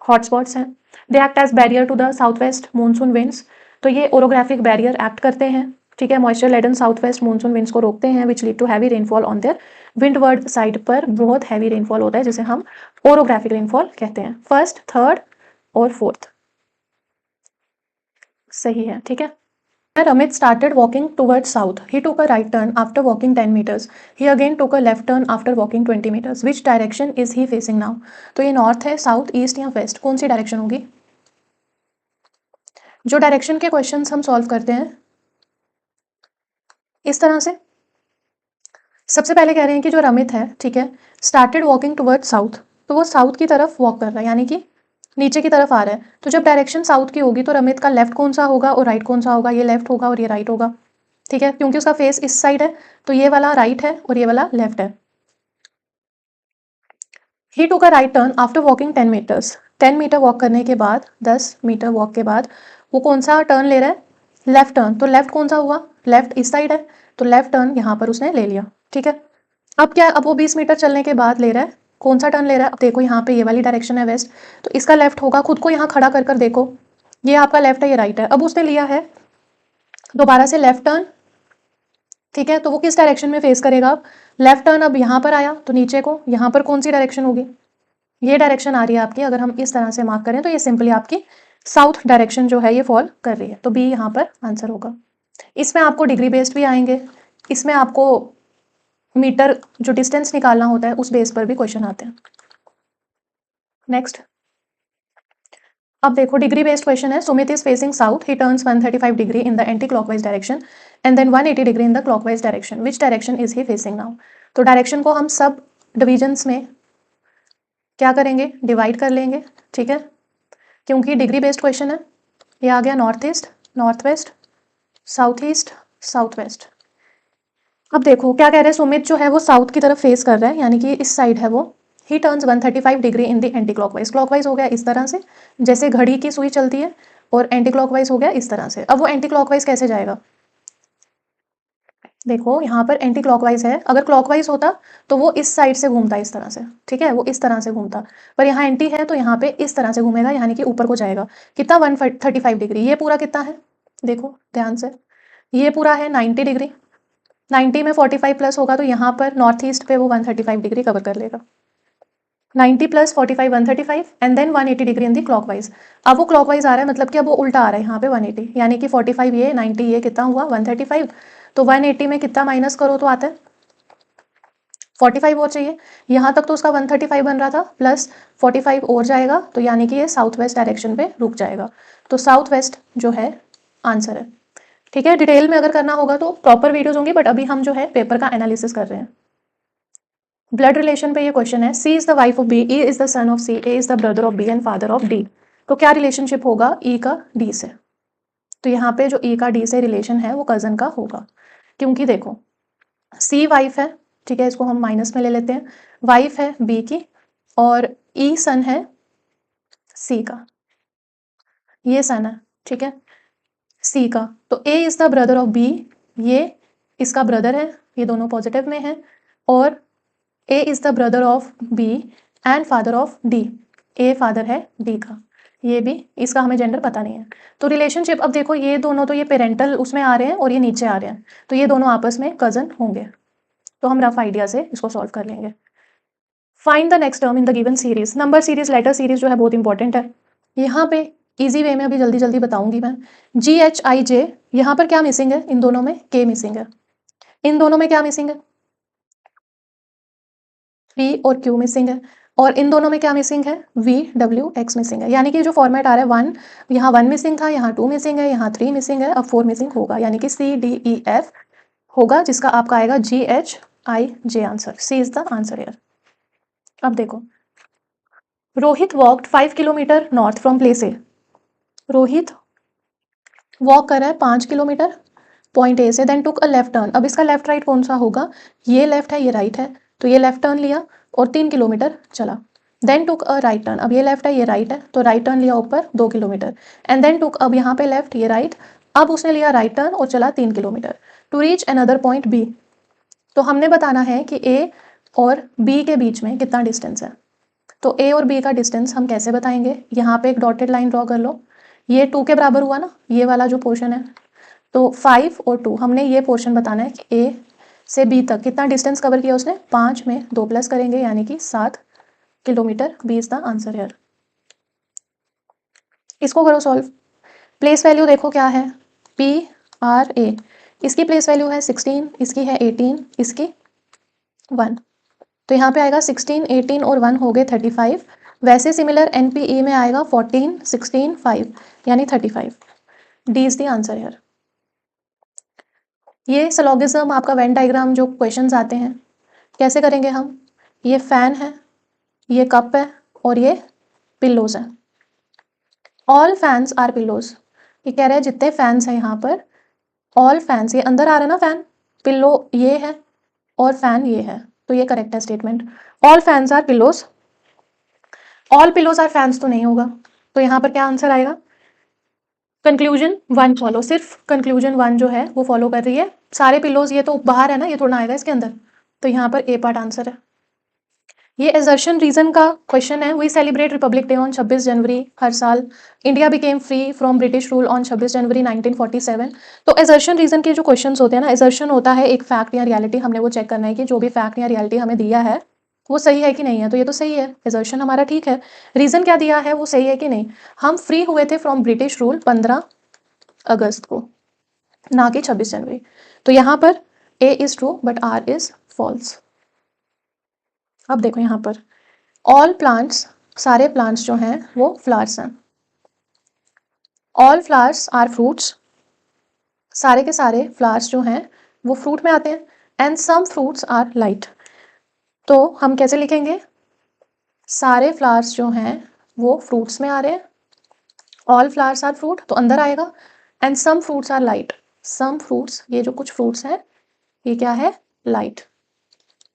हॉटस्पॉट्स हैं। They act as barrier to the south west monsoon winds, तो ये ओरोग्राफिक बैरियर एक्ट करते हैं, ठीक है, moisture laden south west monsoon winds को रोकते हैं, which lead to heavy rainfall on their windward side पर बहुत हैवी रेनफॉल होता है, जिसे हम ओरोग्राफिक रेनफॉल कहते हैं। फर्स्ट थर्ड और फोर्थ सही है, ठीक है। Amit started walking towards south. He took a right turn after walking 10 meters. He again took a left turn after walking 20 meters. Which direction is he facing now? तो ये north है, south, east या waste, कौन सी direction होगी। जो direction के questions हम solve करते हैं इस तरह से, सबसे पहले कह रहे हैं कि जो रमित है, ठीक है, स्टार्टेड वॉकिंग टुवर्ड्स साउथ, तो वो साउथ की तरफ वॉक कर रहा है, यानी कि नीचे की तरफ आ रहा है। तो जब डायरेक्शन साउथ की होगी तो रमित का लेफ्ट कौन सा होगा और राइट कौन सा होगा, ये लेफ्ट होगा और ये राइट होगा, ठीक है, क्योंकि उसका फेस इस साइड है, तो ये वाला राइट है और ये वाला लेफ्ट है। He took a right turn after walking 10 metres, 10 metre walk करने के बाद, 10 मीटर वॉक के बाद वो कौन सा टर्न ले रहा है, लेफ्ट टर्न। तो लेफ्ट कौन सा हुआ, लेफ्ट इस साइड है, तो लेफ्ट टर्न यहाँ पर उसने ले लिया, ठीक है। अब क्या, अब वो 20 मीटर चलने के बाद ले रहा है, कौन सा टर्न ले रहा है, अब देखो यहाँ पे ये वाली डायरेक्शन है वेस्ट, तो इसका लेफ्ट होगा, खुद को यहाँ खड़ा कर कर देखो, ये आपका लेफ्ट है, ये राइट है। अब उसने लिया है दोबारा से लेफ्ट टर्न, ठीक है, तो वो किस डायरेक्शन में फेस करेगा, अब लेफ्ट टर्न अब यहाँ पर आया, तो नीचे को यहाँ पर कौन सी डायरेक्शन होगी, ये डायरेक्शन आ रही है आपकी। अगर हम इस तरह से मार्क करें तो ये सिंपली आपकी साउथ डायरेक्शन जो है ये फॉल कर रही है, तो बी यहाँ पर आंसर होगा। इसमें आपको डिग्री बेस्ड भी आएंगे, इसमें आपको मीटर जो डिस्टेंस निकालना होता है उस बेस पर भी क्वेश्चन आते हैं। नेक्स्ट, अब देखो डिग्री बेस्ड क्वेश्चन है। Sumit is facing south, he turns 135 degree in the anticlockwise direction and then 180 degree in the clockwise direction, which direction is he facing now. तो डायरेक्शन को हम सब डिविजन्स में क्या करेंगे, डिवाइड कर लेंगे, ठीक है, क्योंकि डिग्री बेस्ड क्वेश्चन है। ये आ गया north east, north west, south east, south west. अब देखो क्या कह रहे हैं, सुमित जो है वो साउथ की तरफ फेस कर रहा है, यानी कि इस साइड है वो। ही turns 135 degree in the anti clockwise, clockwise हो गया इस तरह से जैसे घड़ी की सुई चलती है, और एंटी क्लॉकवाइज हो गया इस तरह से। अब वो एंटी क्लॉकवाइज कैसे जाएगा, देखो यहाँ पर एंटी क्लॉकवाइज है, अगर क्लॉकवाइज होता तो वो इस साइड से घूमता इस तरह से, ठीक है, वो इस तरह से घूमता, पर यहाँ एंटी है तो यहाँ पे इस तरह से घूमेगा, यानी कि ऊपर को जाएगा। कितना 135 डिग्री, ये पूरा कितना है, देखो ध्यान से, ये पूरा है 90 डिग्री, 90 में 45 प्लस होगा तो यहाँ पर नॉर्थ ईस्ट पे वो 135 डिग्री कवर कर लेगा। 90 plus 45 135 and then 180 degree in the clockwise. अब वो क्लॉकवाइज आ रहा है, मतलब कि अब वो उल्टा आ रहा है यहाँ पे 180, यानी कि 45 ये 90 ये कितना हुआ 135। तो 180 में कितना माइनस करो तो आता है 45 और चाहिए। यहाँ तक तो उसका 135 बन रहा था, प्लस 45 और जाएगा, तो यानी कि ये साउथ वेस्ट डायरेक्शन पे रुक जाएगा। तो साउथ वेस्ट जो है आंसर है। ठीक है, डिटेल में अगर करना होगा तो प्रॉपर वीडियोज होंगी, बट अभी हम जो है पेपर का एनालिसिस कर रहे हैं। ब्लड रिलेशन पे ये क्वेश्चन है, C is the wife of B, A is the son of C, A is the brother of B and father of D. तो क्या रिलेशनशिप होगा ई का डी से? तो यहाँ पे जो ई का डी से रिलेशन है वो कजन का होगा, क्योंकि देखो सी वाइफ है, ठीक है, इसको हम माइनस में ले लेते हैं, वाइफ है बी की और ई सन है सी का, ये सन है, ठीक है, सी का। तो A is the brother of B, ये इसका ब्रदर है, ये दोनों पॉजिटिव में है, और A is the brother of B and father of D, A father है डी का, ये भी, इसका हमें जेंडर पता नहीं है। तो रिलेशनशिप, अब देखो ये दोनों तो ये पेरेंटल उसमें आ रहे हैं और ये नीचे आ रहे हैं, तो ये दोनों आपस में कजन होंगे। तो हम रफ आइडिया से इसको सॉल्व कर लेंगे। Find the next term in the given series. Number series, letter series जो है बहुत इंपॉर्टेंट है। यहाँ पे इजी वे में अभी जल्दी जल्दी बताऊंगी मैं। जी एच आई जे, यहाँ पर क्या मिसिंग है? इन दोनों में के मिसिंग है। इन दोनों में क्या मिसिंग है? पी और क्यू मिसिंग है। और इन दोनों में क्या मिसिंग है? वी डब्ल्यू एक्स मिसिंग है। यानी कि जो फॉर्मेट आ रहा है वन, यहाँ 1 मिसिंग था, यहाँ 2 मिसिंग है, यहाँ 3 मिसिंग है, अब 4 मिसिंग होगा, यानी कि सी डी ई एफ होगा, जिसका आपका आएगा G H I J answer. C is the answer here. अब देखो, Rohit walked 5 kilometre north from place A. Rohit walk कर रहा है 5 किलोमीटर पॉइंट ए से, then took a left turn. अब इसका लेफ्ट राइट कौन सा होगा? ये लेफ्ट है, ये राइट है, तो ये लेफ्ट टर्न लिया और 3 किलोमीटर चला। Then took a right turn, अब ये लेफ्ट है, ये राइट है, तो राइट टर्न लिया ऊपर 2 किलोमीटर, एंड देन टुक, अब यहाँ पे लेफ्ट, ये राइट, अब उसने लिया राइट टर्न और चला 3 kilometre to reach another point B. तो हमने बताना है कि ए और बी के बीच में कितना डिस्टेंस है। तो ए और बी का डिस्टेंस हम कैसे बताएंगे? यहाँ पे एक डॉटेड लाइन ड्रॉ कर लो, ये 2 के बराबर हुआ ना, ये वाला जो पोर्शन है, तो 5 और 2, हमने ये पोर्शन बताना है कि ए से बी तक कितना डिस्टेंस कवर किया उसने, 5 में 2 प्लस करेंगे, यानी कि 7 kilometre. B is the answer here. इसको करो सॉल्व। प्लेस वैल्यू देखो क्या है, पी आर ए, इसकी प्लेस वैल्यू है 16, इसकी है 18, इसकी 1, तो यहाँ पे आएगा 16 18 और 1 हो गए 35। वैसे सिमिलर एनपीई में आएगा 14 16 5, यानी 35। D is the answer here. ये सिलोगिज्म आपका वेन डायग्राम जो क्वेश्चंस आते हैं कैसे करेंगे हम? ये फैन है, ये कप है, और ये पिल्लोज है। ऑल फैंस आर पिल्लोज, ये कह रहे हैं जितने फैंस हैं यहाँ पर, ऑल फैंस, ये अंदर आ रहा है ना फैन, पिल्लो ये है और फैन ये है, तो ये करेक्ट है statement. All fans are pillows, all pillows are fans तो नहीं होगा, तो यहाँ पर क्या आंसर आएगा? कंक्लूजन 1 फॉलो, सिर्फ कंक्लूजन 1 जो है वो फॉलो कर रही है। सारे पिल्लोज ये तो बाहर है ना, ये थोड़ा आएगा इसके अंदर, तो यहाँ पर ए पार्ट आंसर है। ये एजर्शन रीजन का क्वेश्चन है। We celebrate Republic Day on 26 January हर साल। India became free from British rule on 26 January 1947। तो एजर्शन रीजन के जो क्वेश्चंस होते हैं ना, एजर्शन होता है एक फैक्ट या रियलिटी, हमने वो चेक करना है कि जो भी फैक्ट या रियलिटी हमें दिया है वो सही है कि नहीं है। तो ये तो सही है, एजर्शन हमारा ठीक है। रीजन क्या दिया है वो सही है कि नहीं? हम फ्री हुए थे फ्रॉम ब्रिटिश रूल 15 अगस्त को, ना कि 26 जनवरी। तो यहाँ पर A is true but R is false. अब देखो यहाँ पर ऑल प्लांट्स, सारे प्लांट्स जो हैं वो फ्लावर्स हैं। ऑल फ्लावर्स आर फ्रूट्स, सारे के सारे फ्लावर्स जो हैं वो फ्रूट में आते हैं। And some fruits are light, तो हम कैसे लिखेंगे? सारे फ्लावर्स जो हैं वो फ्रूट्स में आ रहे हैं, ऑल फ्लावर्स आर फ्रूट तो अंदर आएगा, and some fruits are light, some fruits, ये जो कुछ फ्रूट्स हैं ये क्या है? लाइट।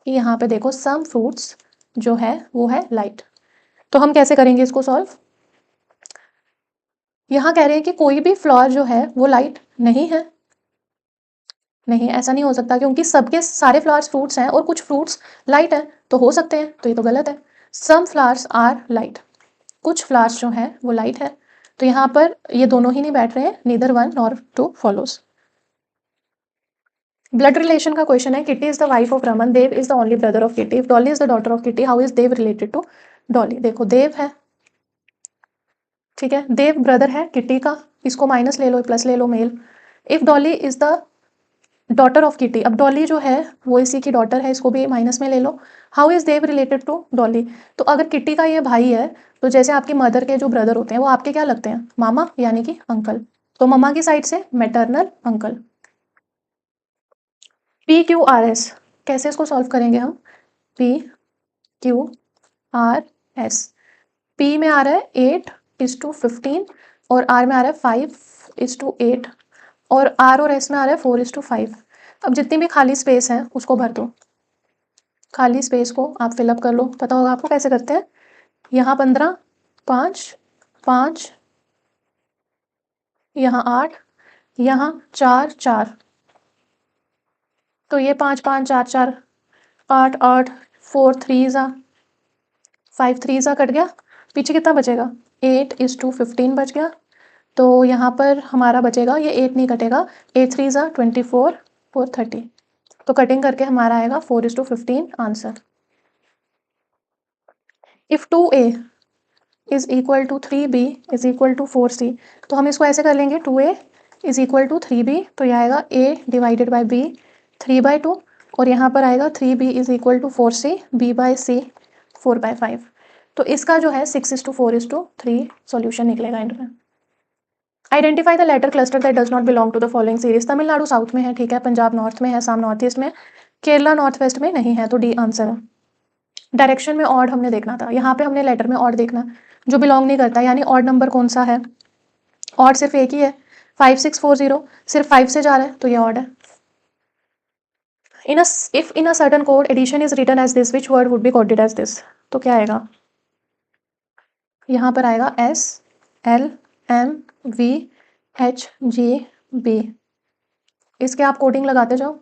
यहाँ पे देखो सम फ्रूट्स जो है वो है लाइट। तो हम कैसे करेंगे इसको सॉल्व? यहाँ कह रहे हैं कि कोई भी फ्लावर जो है वो लाइट नहीं है। नहीं, ऐसा नहीं हो सकता, क्योंकि सबके सारे फ्लावर्स फ्रूट्स हैं और कुछ फ्रूट्स लाइट हैं, तो हो सकते हैं, तो ये तो गलत है। सम फ्लावर्स आर लाइट, कुछ फ्लावर्स जो है वो लाइट है, तो यहाँ पर ये दोनों ही नहीं बैठ रहे हैं, neither one nor two follows. Blood relation का क्वेश्चन है। Kitty is the wife of Raman, Dev is the only brother of Kitty, if Dolly is the daughter of Kitty, how is Dev related to Dolly. देखो देव है, ठीक है, देव brother है kitty का, इसको minus ले लो प्लस ले लो male. If Dolly is the daughter of Kitty, अब डॉली जो है वो इसी की डॉटर है, इसको भी माइनस में ले लो। How is Dev related to Dolly, तो अगर किटी का ये भाई है तो जैसे आपकी मदर के जो ब्रदर होते हैं वो आपके क्या लगते हैं, मामा यानी कि अंकल, तो मम्मा की साइड से maternal uncle. P Q R S, कैसे इसको सॉल्व करेंगे हम, P Q R S, P में आ रहा है 8:15 और आर में आ रहा है 5:8 और आर और एस में आ रहा है 4:5। अब जितनी भी खाली स्पेस है उसको भर दो, खाली स्पेस को आप फिलअप कर लो, पता होगा आपको कैसे करते हैं। यहाँ 15, 5, 5, यहाँ 8, यहाँ 4, 4, तो ये 5, 5, 4, 4, 8, 8, 4 3 ज़ा 5 3 ज़ा कट गया, पीछे कितना बचेगा 8:15 बच गया। तो यहाँ पर हमारा बचेगा, ये 8 नहीं कटेगा, 8 3 ज़ा 24, 4 30, तो कटिंग करके हमारा आएगा 4:15 answer. If 2a is equal to 3b is equal to 4c, तो हम इसको ऐसे कर लेंगे 2a is equal to 3b, तो यह आएगा a डिवाइडेड बाई b 3/2 और यहाँ पर आएगा 3b is equal to 4c, b/c 4/5, तो इसका जो है 6:4:3 सॉल्यूशन निकलेगा एंड में। Identify the letter cluster that does not belong to the following series, Tamil Nadu south में है, ठीक है, पंजाब नॉर्थ में है, असम नॉर्थ ईस्ट में, केरला नॉर्थ वेस्ट में नहीं है, तो डी आंसर है। डायरेक्शन में ऑड हमने देखना था, यहाँ पे हमने लेटर में ऑड देखना, जो बिलोंग नहीं करता, यानी ऑड नंबर कौन सा है, ऑड सिर्फ एक ही है, 5640 सिर्फ 5 से जा रहा है, तो ये ऑड है। If in a certain code addition is written as this, which word would be coded as this, तो क्या आएगा, यहाँ पर आएगा SLMVHGB, इसके आप कोडिंग लगाते जाओ।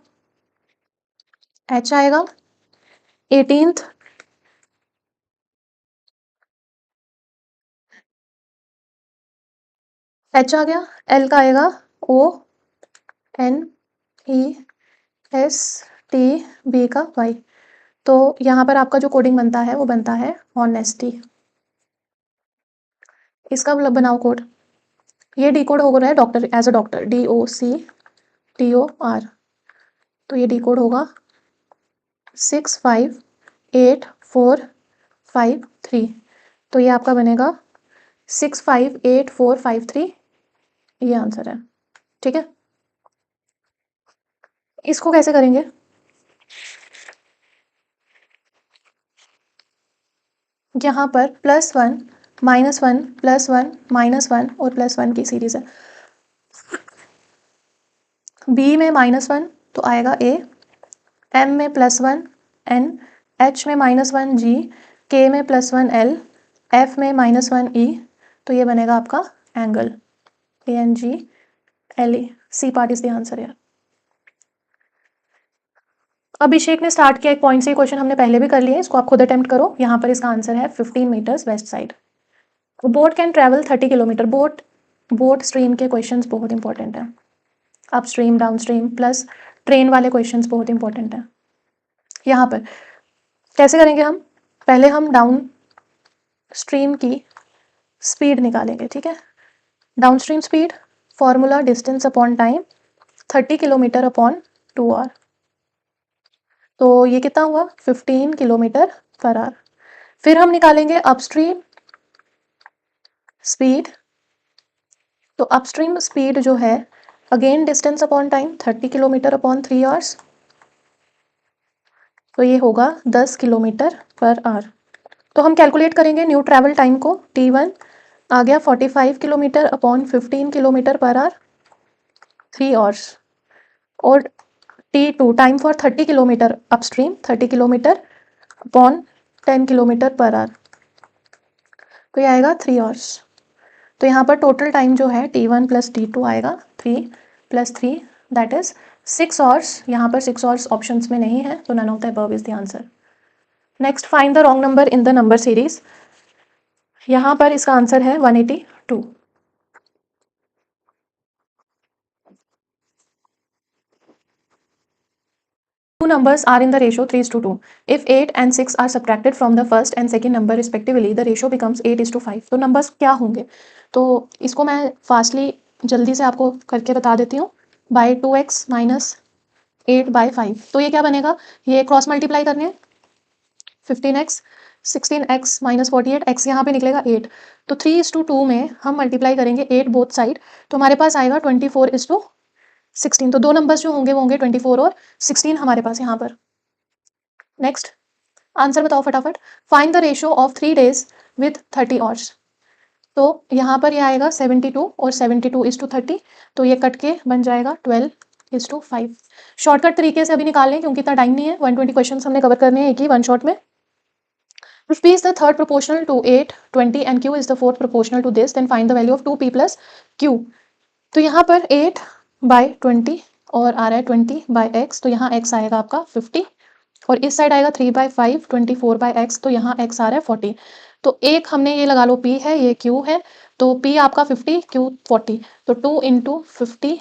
H आएगा 18th, H आ गया, L का आएगा ONEST, का Y, तो यहाँ पर आपका जो कोडिंग बनता है वो बनता है ऑनेस्टी, इसका बनाओ कोड, ये डी कोड हो रहा है doctor as a doctor, DOCTOR, तो ये डी कोड होगा 658,453, तो ये आपका बनेगा 658,453, ये आंसर है, ठीक है। इसको कैसे करेंगे, यहाँ पर +1 -1 +1 -1 और +1 की सीरीज है, B में -1 तो आएगा A, M में +1 N, H में -1 G, K में +1 L, F में -1 E, तो ये बनेगा आपका angle ANGLE, C part is the answer यार। अभिषेक ने स्टार्ट किया एक पॉइंट से, क्वेश्चन हमने पहले भी कर लिए, इसको आप खुद अटेम्प्ट करो। यहाँ पर इसका आंसर है 15 metres west side. Boat can travel 30 kilometre, boat stream के क्वेश्चंस बहुत इंपॉर्टेंट हैं, upstream downstream plus train वाले क्वेश्चंस बहुत इंपॉर्टेंट हैं। यहाँ पर कैसे करेंगे हम, पहले हम डाउन स्ट्रीम की स्पीड निकालेंगे, ठीक है, downstream speed formula distance upon time 30 kilometre upon 2 hour, तो ये कितना हुआ 15 किलोमीटर पर आवर। फिर हम निकालेंगे अपस्ट्रीम स्पीड, तो अपस्ट्रीम स्पीड जो है again distance upon time 30 kilometre upon 3 hours, तो ये होगा 10 किलोमीटर पर आवर। तो हम कैलकुलेट करेंगे न्यू ट्रैवल टाइम को, T1 आ गया 45 kilometre upon 15 kilometre per our 3 hours, और T2 time for 30 kilometre upstream 30 kilometre upon 10 kilometre per hour, तो ये आएगा 3 आवर्स। तो यहाँ पर टोटल टाइम जो है T1 + T2 आएगा 3 + 3 दैट इज 6 आवर्स, यहाँ पर 6 आवर्स ऑप्शंस में नहीं है, तो none of the above is the answer. Next find the wrong number in the number series, यहाँ पर इसका आंसर है 182। Two numbers are in the ratio 3:2. If 8 and 6 are subtracted from the first and second number respectively, the ratio becomes 8:5. तो numbers क्या होंगे? तो इसको मैं फास्टली जल्दी से आपको करके बता देती हूँ. by 2x minus 8/5. तो ये क्या बनेगा? ये क्रॉस मल्टीप्लाई करने हैं. 15x 16x minus 48, x यहाँ पे निकलेगा 8. तो 3:2 में हम मल्टीप्लाई करेंगे 8 बोथ साइड, तो हमारे पास आएगा 24:16. तो दो नंबर्स जो होंगे वो होंगे 24 और 16 हमारे पास यहाँ पर. नेक्स्ट आंसर बताओ फटाफट. Find the ratio of 3 days with 30 hours. तो यहाँ पर ये आएगा 72 और 72:30. तो ये कट के बन जाएगा 12:5. शॉर्टकट तरीके से अभी निकाल लें क्योंकि इतना टाइम नहीं है. 120 क्वेश्चन हमने कवर करने हैं एक ही वन शॉट में. If p is the third proportional to 8, 20 and q is the fourth proportional to this, then find the value of 2p plus q. तो यहाँ पर 8/20 और आ रहा है 20/x, तो यहाँ x आएगा आपका 50 और इस साइड आएगा 3/5 24/x, तो यहाँ x आ रहा है 40. तो एक हमने ये लगा लो p है, ये q है, तो p आपका 50 q 40. तो 2 into 50,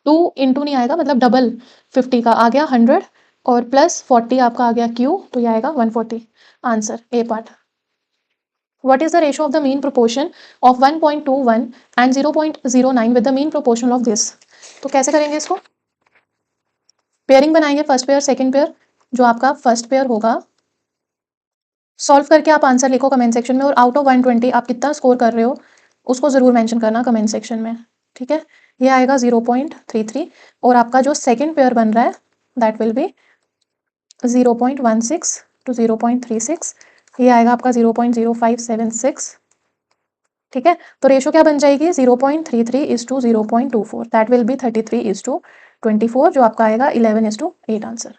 2 into नहीं आएगा मतलब डबल 50 का आ गया 100 और प्लस 40 आपका आ गया q, तो ये आएगा 140. Answer A part. What is the ratio of the mean proportion of 1.21 and 0.09 with the mean proportional of this? तो कैसे करेंगे इसको? पेयरिंग बनाएंगे, फर्स्ट पेयर सेकंड पेयर. जो आपका फर्स्ट पेयर होगा सॉल्व करके आप आंसर लिखो कमेंट सेक्शन में, और आउट ऑफ 120 आप कितना स्कोर कर रहे हो उसको जरूर मेंशन करना कमेंट सेक्शन में. ठीक है, ये आएगा 0.33 और आपका जो सेकंड पेयर बन रहा है दैट विल बी 0.16 to 0.36. ये आएगा आपका 0.0576. ठीक है, तो रेशो क्या बन जाएगी 0.33:0.24. दैट विल बी 33:24, जो आपका आएगा 11:8. Answer.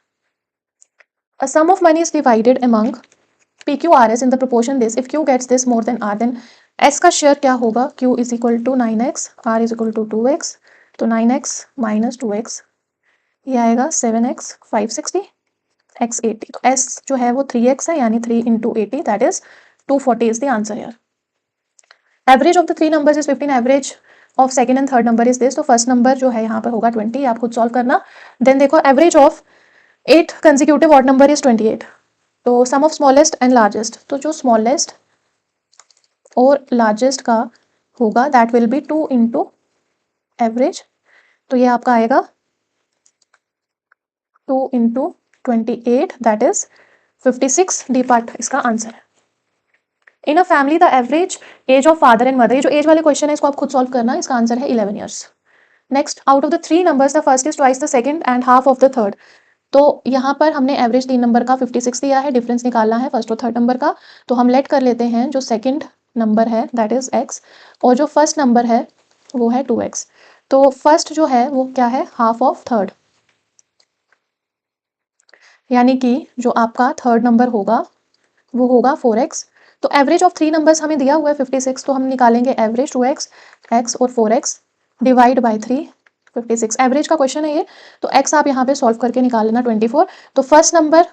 A sum of money is divided among PQRS in the proportion this. If Q gets this more than R, then S का शेयर क्या होगा? Q is equal to 9x, R is equal to 2x. तो 9x minus 2x ये आएगा 7x 560, x 80. तो S जो है वो 3x है, यानी 3 into 80 that is 240 is the answer here. Average of the three numbers is 15. Average of second and third number is this. तो फर्स्ट नंबर जो है यहाँ पर होगा 20, आप खुद सॉल्व करना. देन देखो average of 8 consecutive odd number is 28. तो sum of smallest and largest, तो जो स्मॉलेस्ट और लार्जेस्ट का होगा that will be 2 into average. तो ये आपका आएगा 2 into 28 that is 56. D part इसका आंसर है. In a family the average age of father and mother, ये जो एज वाले क्वेश्चन है इसको आप खुद सॉल्व करना. इसका आंसर है 11 years. Next, out of the 3 numbers the first is twice the second and half of the third. तो यहाँ पर हमने एवरेज 3 नंबर का 56 दिया है, डिफरेंस निकालना है फर्स्ट और थर्ड नंबर का. तो हम लेट कर लेते हैं जो सेकंड नंबर है दैट इज x और जो फर्स्ट नंबर है वो है 2x. तो फर्स्ट जो है वो क्या है? हाफ ऑफ थर्ड, यानी कि जो आपका थर्ड नंबर होगा वो होगा 4x. तो एवरेज ऑफ 3 नंबर्स हमें दिया हुआ है 56, तो हम निकालेंगे एवरेज 2x, x और 4x डिवाइड बाई 3 56. एवरेज का क्वेश्चन है ये, तो x आप यहाँ पे सॉल्व करके निकाल लेना 24. तो फर्स्ट नंबर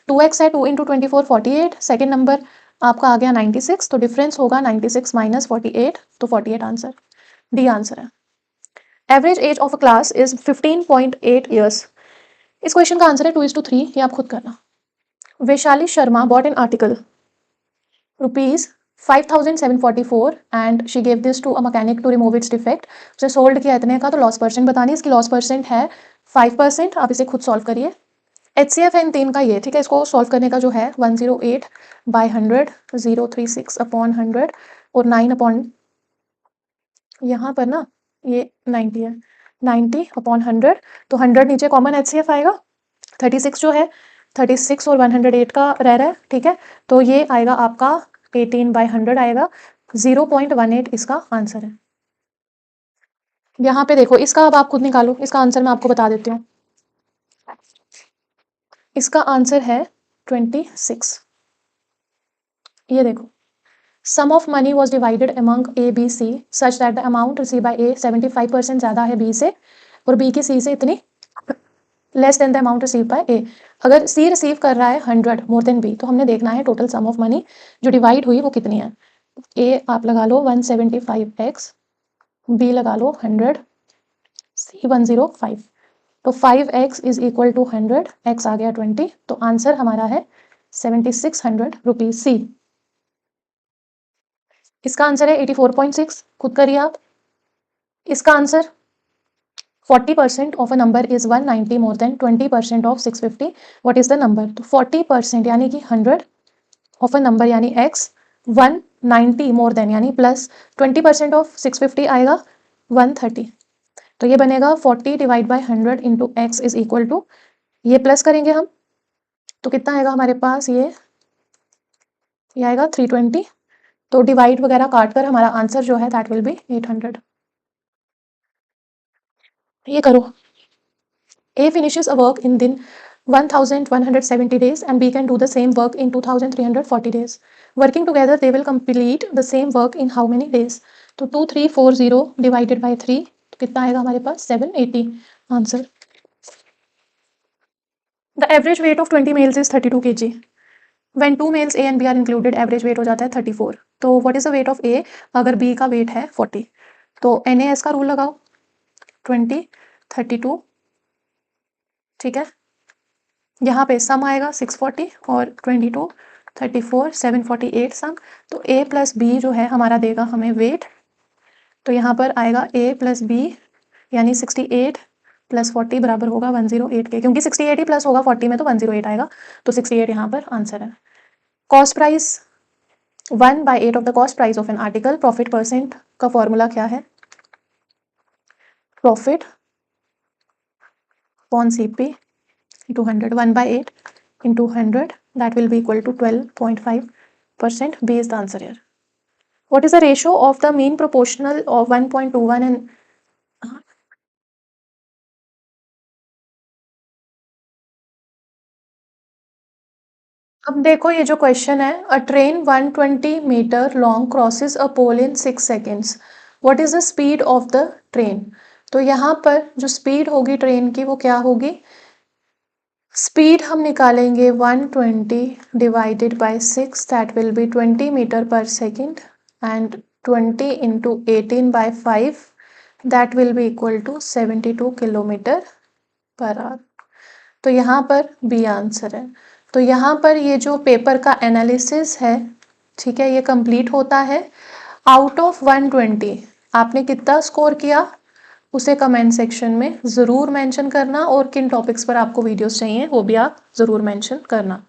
2x है, 2 into 24 48. सेकेंड नंबर आपका आ गया 96, तो डिफरेंस होगा 96 minus 48, तो 48 आंसर. डी आंसर है. Average age of a class is 15.8 years. इस क्वेश्चन का आंसर है 2:3, ये आप खुद करना. Vaishali Sharma bought an article rupees 5,744 and she gave this to a mechanic to remove its defect. उसे सोल्ड किया इतने का, तो लॉस परसेंट बतानी. इसकी लॉस परसेंट है 5%. आप इसे खुद सॉल्व करिए. HCF है इन 3 का ये. ठीक है, इसको सॉल्व करने का जो है 108/100, 036/100 और 9 यहाँ पर ना ये 90 है, 90/100. तो 100 नीचे कॉमन HCF आएगा. 36 जो है 36 और 108 का रह रहा है. ठीक है, तो ये आएगा आपका 18/100 आएगा. 0.18 इसका आंसर है. यहाँ पे देखो इसका अब आप खुद निकालो. इसका आंसर मैं आपको बता देती हूँ. इसका आंसर है 26. ये देखो, sum of money was divided among A, B, C such that the amount receive by A 75% ज़्यादा है B से और B की C से इतनी less than the amount receive by A. अगर C रिसीव कर रहा है 100 मोर देन B, तो हमने देखना है टोटल सम ऑफ मनी जो डिवाइड हुई वो कितनी है. A आप लगा लो 175x, B लगा लो 100, C 105. तो 5x is equal to 100, x आ गया 20, तो आंसर हमारा है 7600 रुपीज सी। इसका आंसर है 84.6, खुद करिए आप। इसका answer 40% of a number is 190 more than 20% of 650, what is the number? तो 40% यानी कि 100 ऑफ अ नंबर यानी x, 190 मोर देन यानी प्लस 20% ऑफ 650 आएगा 130। तो ये बनेगा 40 divide by 100 into x is equal to, ये प्लस करेंगे हम तो कितना आएगा हमारे पास, ये आएगा 320। तो डिवाइड वगैरह काट कर हमारा आंसर जो है दैट विल बी 800। ये करो। A finishes a work in 1170 days and B can do the same work in 2340 days. Working together they will complete the same work in how many days? तो 2340 divided by 3 तो कितना आएगा हमारे पास 780 answer. The average weight of 20 males is 32 kg. When two males A and B are included, average weight हो जाता है 34। तो what is the weight of A अगर B का weight है 40? तो NAS का रूल लगाओ, 20 32, ठीक है। यहाँ पे सम आएगा 640 और 22 34 748 सम। तो A प्लस B जो है हमारा देगा हमें वेट। तो यहाँ पर आएगा A प्लस B यानी 68 प्लस 40 बराबर होगा 108 के, क्योंकि 68 ही प्लस होगा 40 में तो 108 आएगा। तो 68 यहाँ पर आंसर है। Cost price 1/8 of the cost price of an article. Profit percent का फॉर्मूला क्या है? Profit upon CP into 100, 1/8 into 100 that will be equal to 12.5%. B is the answer here. What is the ratio of the mean proportional of 1.21 and अब देखो ये जो question है, a train 120 metre long crosses a pole in 6 seconds, what is the speed of the train? तो यहाँ पर जो speed होगी ट्रेन की वो क्या होगी? स्पीड हम निकालेंगे 120 divided by 6 that will be 20 metre per second and 20 into 18/5 that will be equal to 72 kilometre per hour. तो यहाँ पर बी आंसर है। तो यहाँ पर ये जो पेपर का एनालिसिस है, ठीक है, ये कंप्लीट होता है। आउट ऑफ 120 आपने कितना स्कोर किया उसे कमेंट सेक्शन में ज़रूर मेंशन करना, और किन टॉपिक्स पर आपको वीडियोस चाहिए वो भी आप ज़रूर मेंशन करना।